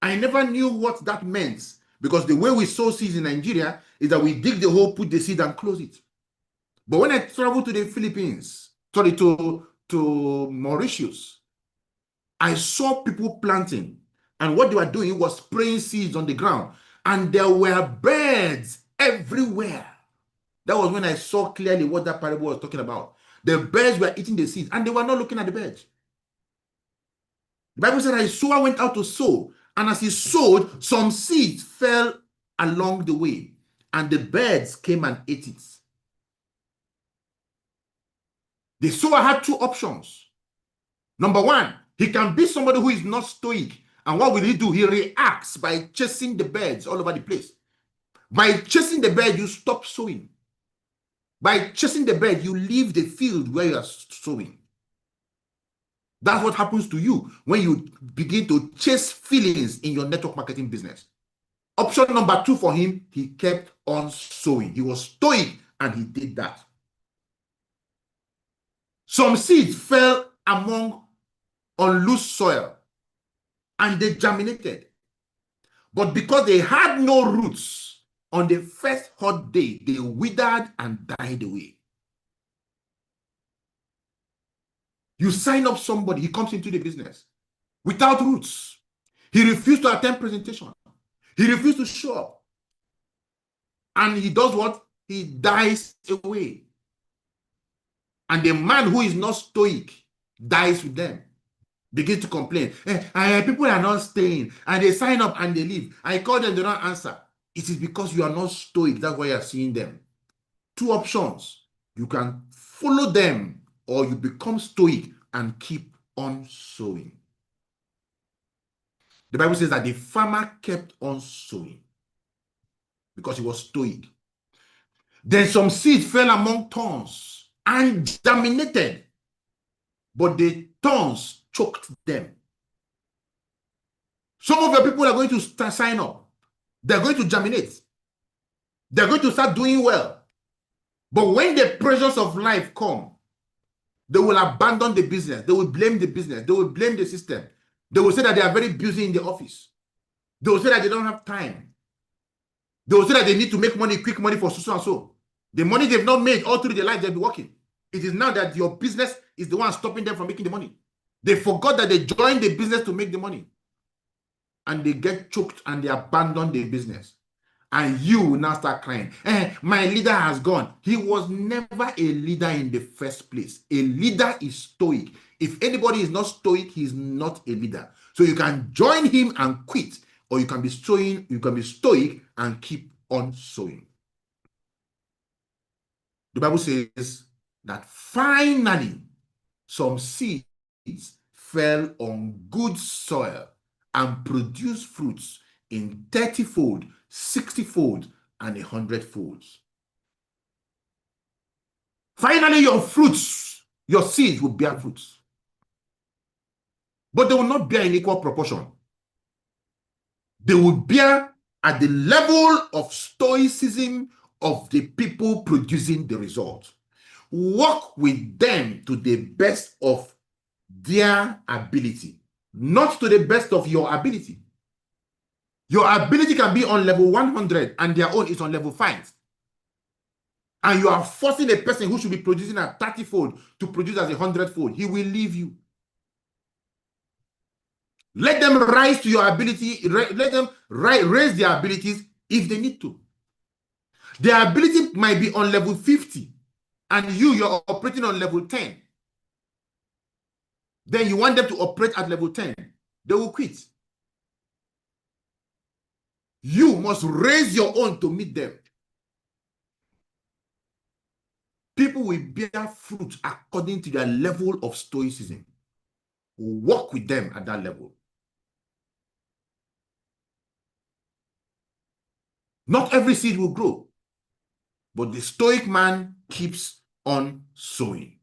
I never knew what that meant, because the way we sow seeds in Nigeria is that we dig the hole, put the seed, and close it. But when I traveled to the Philippines, to Mauritius, I saw people planting, and what they were doing was spraying seeds on the ground, and there were birds everywhere. That was when I saw clearly what that parable was talking about. The birds were eating the seeds, and they were not looking at the birds. The Bible said a sower went out to sow, and as he sowed, some seeds fell along the way, and the birds came and ate it. The sower had two options. Number one, he can be somebody who is not stoic. And what will he do? He reacts by chasing the birds all over the place. By chasing the bird, you stop sowing. By chasing the bird, you leave the field where you are sowing. That's what happens to you when you begin to chase feelings in your network marketing business. Option number two for him, he kept on sowing. He was stoic and he did that. Some seeds fell on loose soil and they germinated. But because they had no roots, on the first hot day, they withered and died away. You sign up somebody, he comes into the business without roots. He refused to attend presentation. He refused to show up. And he does what? He dies away. And the man who is not stoic dies with them. begin to complain. People are not staying, and they sign up and they leave. I call them, they don't answer. It is because you are not stoic. That's why you are seeing them. Two options. You can follow them, or you become stoic and keep on sowing. The Bible says that the farmer kept on sowing because he was stoic. Then some seeds fell among thorns and germinated, but the thorns choked them. Some of your people are going to sign up. They're going to germinate. They're going to start doing well. But when the pressures of life come, they will abandon the business. They will blame the business. They will blame the system. They will say that they are very busy in the office. They will say that they don't have time. They will say that they need to make money, quick money for so and so. The money they've not made all through their life, they'll be working. It is now that your business is the one stopping them from making the money. They forgot that they joined the business to make the money. And they get choked and they abandon the business. And you now start crying. My leader has gone. He was never a leader in the first place. A leader is stoic. If anybody is not stoic, he is not a leader. So you can join him and quit, or you can be stoic and keep on sowing. The Bible says that finally some seeds fell on good soil and produced fruits in 30-fold, 60-fold, and 100-fold. Finally, your fruits, your seeds will bear fruits. But they will not bear in equal proportion. They will bear at the level of stoicism of the people producing the result. Work with them to the best of their ability, not to the best of your ability. Your ability can be on level 100 and their own is on level 5. And you are forcing a person who should be producing at 30-fold to produce as 100-fold. He will leave you. Let them rise to your ability. Let them raise their abilities if they need to. Their ability might be on level 50 and you're operating on level 10. Then you want them to operate at level 10. They will quit. You must raise your own to meet them. People will bear fruit according to their level of stoicism. Work with them at that level. Not every seed will grow, but the stoic man keeps on sowing.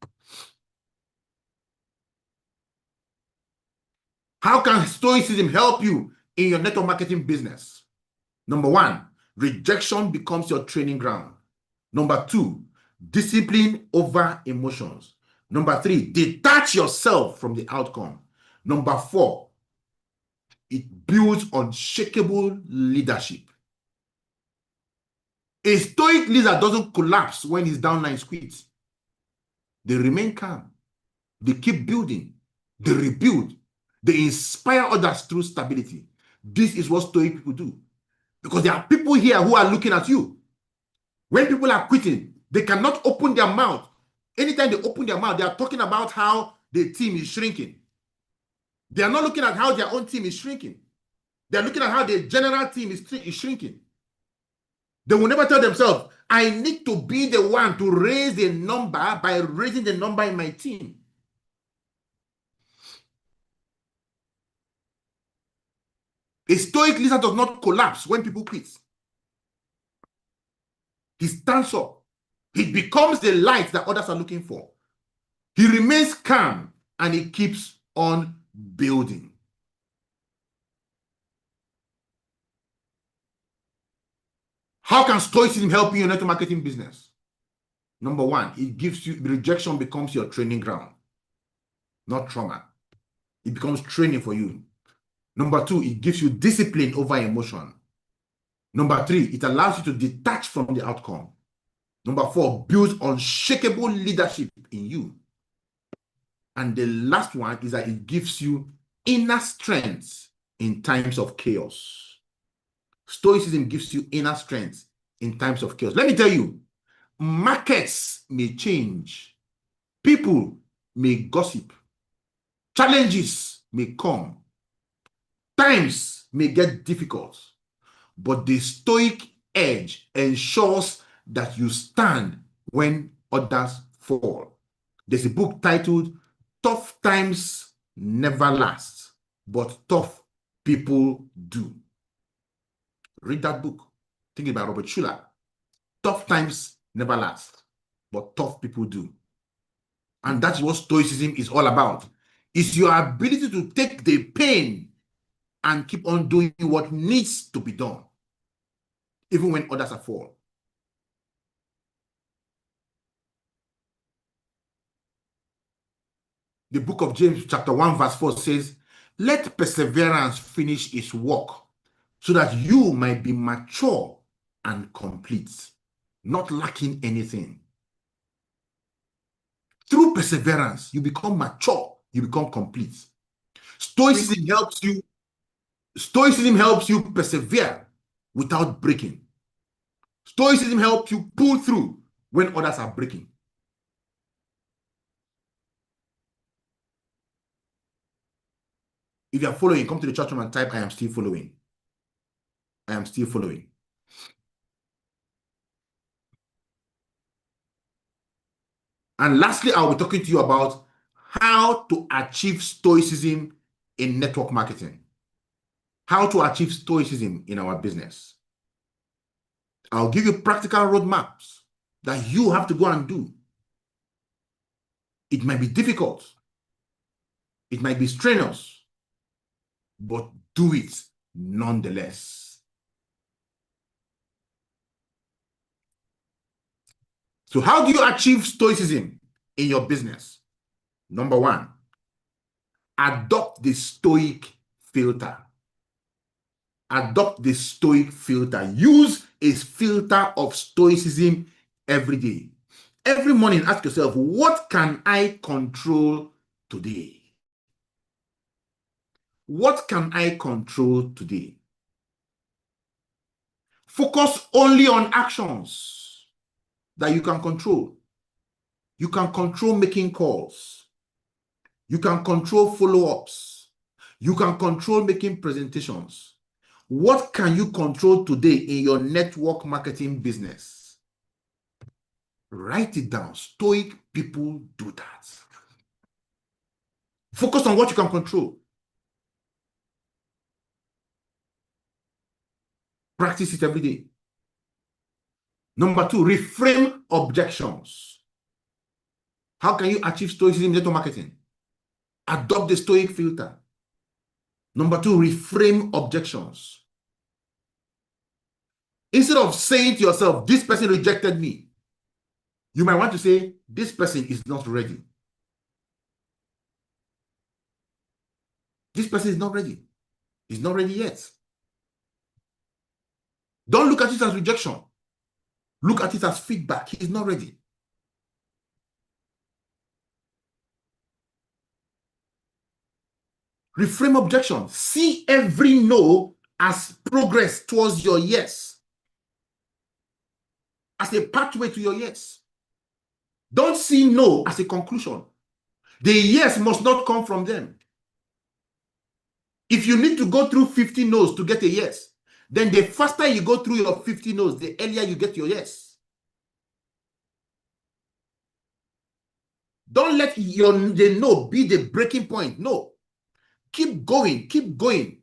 How can stoicism help you in your network marketing business? Number 1, rejection becomes your training ground. Number 2, discipline over emotions. Number 3, detach yourself from the outcome. Number 4, it builds unshakable leadership. A stoic leader doesn't collapse when his downline quits. They remain calm. They keep building. They rebuild. They inspire others through stability. This is what stoic people do. Because there are people here who are looking at you. When people are quitting, they cannot open their mouth. Anytime they open their mouth, they are talking about how the team is shrinking. They are not looking at how their own team is shrinking. They are looking at how the general team is shrinking. They will never tell themselves, I need to be the one to raise the number by raising the number in my team. A stoic leader does not collapse when people quit. He stands up. He becomes the light that others are looking for. He remains calm and he keeps on building. How can stoicism help you in your network marketing business? Number 1, it gives you, rejection becomes your training ground, not trauma. It becomes training for you. Number 2, it gives you discipline over emotion. Number 3, it allows you to detach from the outcome. Number 4, builds unshakable leadership in you. And the last one is that it gives you inner strength in times of chaos. Stoicism gives you inner strength in times of chaos. Let me tell you, markets may change. People may gossip. Challenges may come, times may get difficult, but the Stoic edge ensures that you stand when others fall. There's a book titled Tough Times Never Last, but Tough People Do. Read that book. Think about Robert Schuller. Tough times never last, but tough people do. And that's what Stoicism is all about. It's your ability to take the pain and keep on doing what needs to be done, even when others are fall. The book of James chapter 1 verse 4 says, let perseverance finish its work so that you might be mature and complete, not lacking anything. Through perseverance, you become mature, you become complete. Stoicism helps you persevere without breaking. Stoicism helps you pull through when others are breaking. If you are following, come to the chat room and type, I am still following. I am still following. And lastly, I'll be talking to you about how to achieve Stoicism in network marketing. How to achieve Stoicism in our business. I'll give you practical roadmaps that you have to go and do. It might be difficult. It might be strenuous, but do it nonetheless. So how do you achieve Stoicism in your business? Number one, adopt the Stoic filter. Adopt the Stoic filter. Use a filter of Stoicism every day. Every morning, ask yourself, what can I control today? What can I control today? Focus only on actions that you can control. You can control making calls. You can control follow-ups. You can control making presentations. What can you control today in your network marketing business? Write it down. Stoic people do that. Focus on what you can control. Practice it every day. Number two, reframe objections. How can you achieve Stoicism in network marketing? Adopt the Stoic filter. Number two, reframe objections. Instead of saying to yourself, this person rejected me, you might want to say, this person is not ready. This person is not ready. He's not ready yet. Don't look at it as rejection. Look at it as feedback. He's not ready. Reframe objection. See every no as progress towards your yes. As a pathway to your yes. Don't see no as a conclusion. The yes must not come from them. If you need to go through 50 no's to get a yes, then the faster you go through your 50 no's, the earlier you get your yes. Don't let the no be the breaking point. No. Keep going. Keep going.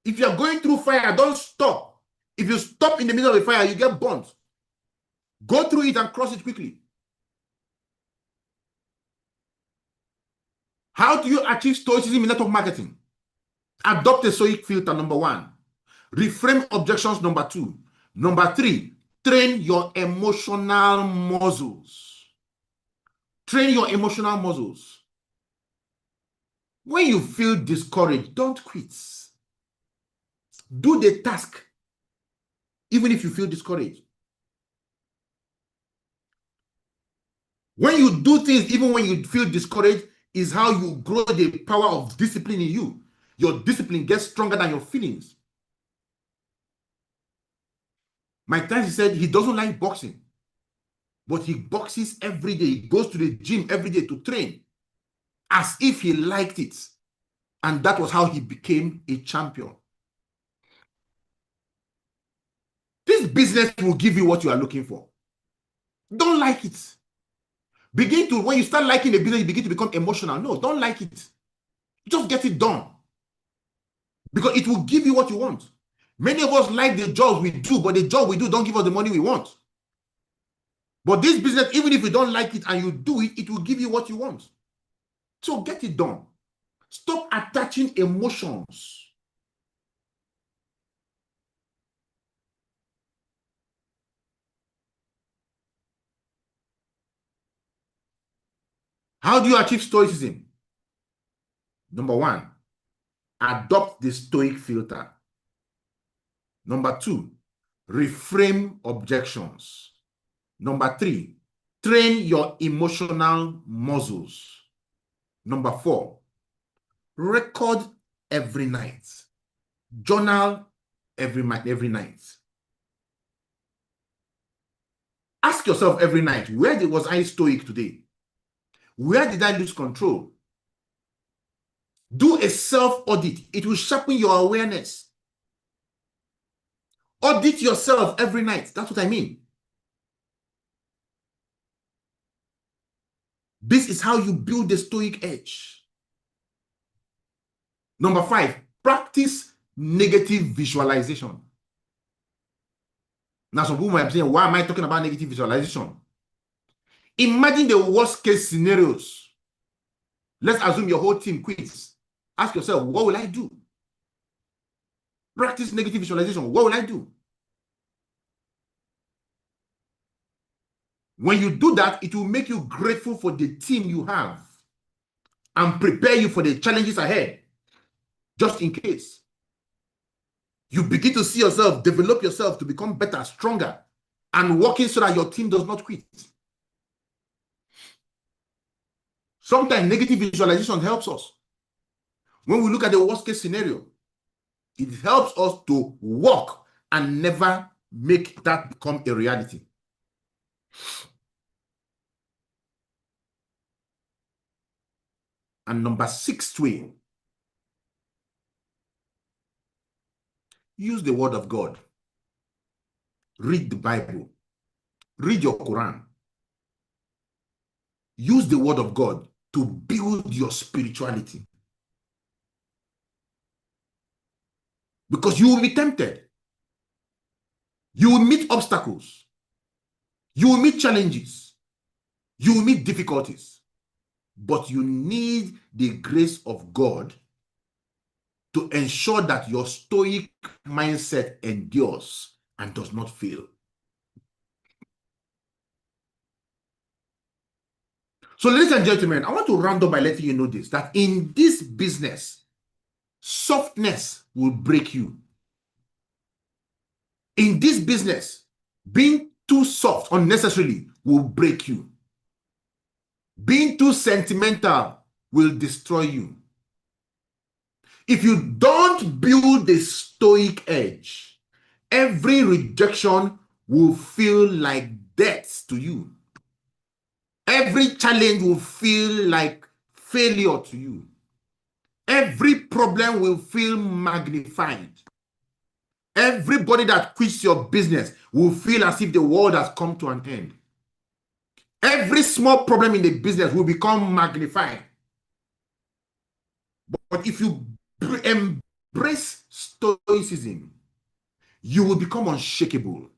If you're going through fire, don't stop. If you stop in the middle of the fire, you get burnt. Go through it and cross it quickly. How do you achieve Stoicism in network marketing? Adopt a Stoic filter, number one. Reframe objections, number two. Number three, train your emotional muscles. Train your emotional muscles. When you feel discouraged, don't quit. Do the task, even if you feel discouraged. When you do things, even when you feel discouraged, is how you grow the power of discipline in you. Your discipline gets stronger than your feelings. Mike Tyson said he doesn't like boxing, but he boxes every day. He goes to the gym every day to train. as if he liked it. And that was how he became a champion. This business will give you what you are looking for. Don't like it. When you start liking a business, you begin to become emotional. No, don't like it. Just get it done. Because it will give you what you want. Many of us like the jobs we do, but the job we do don't give us the money we want. But this business, even if you don't like it and you do it, it will give you what you want. So get it done. Stop attaching emotions. How do you achieve Stoicism? Number 1, adopt the Stoic filter. Number 2, reframe objections. Number 3, train your emotional muscles. Number 4, record every night. Journal every night. Ask yourself every night, where was I stoic today? Where did I lose control? Do a self-audit. It will sharpen your awareness. Audit yourself every night. That's what I mean. This is how you build the stoic edge. Number 5, practice negative visualization. Now, some people might be saying, why am I talking about negative visualization? Imagine the worst case scenarios. Let's assume your whole team quits. Ask yourself, what will I do? Practice negative visualization. What will I do? When you do that, it will make you grateful for the team you have and prepare you for the challenges ahead, just in case. You begin to see yourself, develop yourself to become better, stronger, and working so that your team does not quit. Sometimes negative visualization helps us. When we look at the worst case scenario, it helps us to work and never make that become a reality. And number 6 way, use the word of God. Read the Bible. Read your Quran. Use the word of God to build your spirituality. Because you will be tempted. You will meet obstacles. You will meet challenges. You will meet difficulties. But you need the grace of God to ensure that your stoic mindset endures and does not fail. So, ladies and gentlemen, I want to round up by letting you know this, that in this business, softness will break you. In this business, being too soft unnecessarily will break you. Being too sentimental will destroy you. If you don't build the stoic edge, every rejection will feel like death to you. Every challenge will feel like failure to you. Every problem will feel magnified. Everybody that quits your business will feel as if the world has come to an end. Every small problem in the business will become magnified. But if you embrace stoicism, you will become unshakable.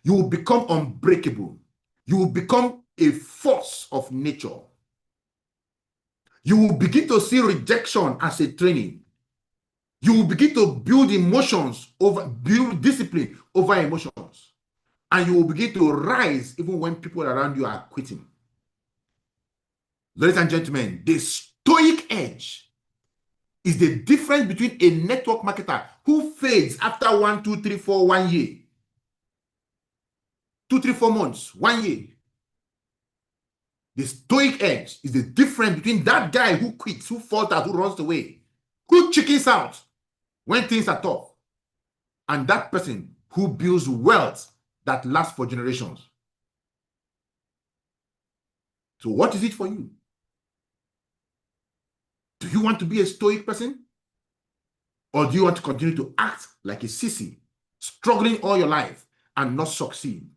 You will become unbreakable. You will become a force of nature. You will begin to see rejection as a training. You will begin to build discipline over emotions. And you will begin to rise even when people around you are quitting. Ladies and gentlemen, the stoic edge is the difference between a network marketer who fades after 1 year. 2, 3, 4 months, 1 year. The stoic edge is the difference between that guy who quits, who falters, who runs away, who chickens out when things are tough, and that person who builds wealth that lasts for generations. So what is it for you? Do you want to be a stoic person? Or do you want to continue to act like a sissy, struggling all your life and not succeed?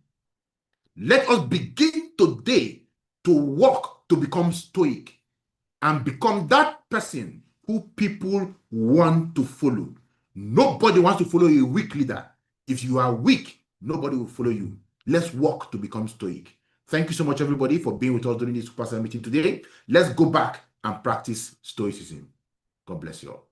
Let us begin today to work to become stoic and become that person who people want to follow. Nobody wants to follow a weak leader. If you are weak, nobody will follow you. Let's work to become stoic. Thank you so much, everybody, for being with us during this Superstar meeting today. Let's go back and practice stoicism. God bless you all.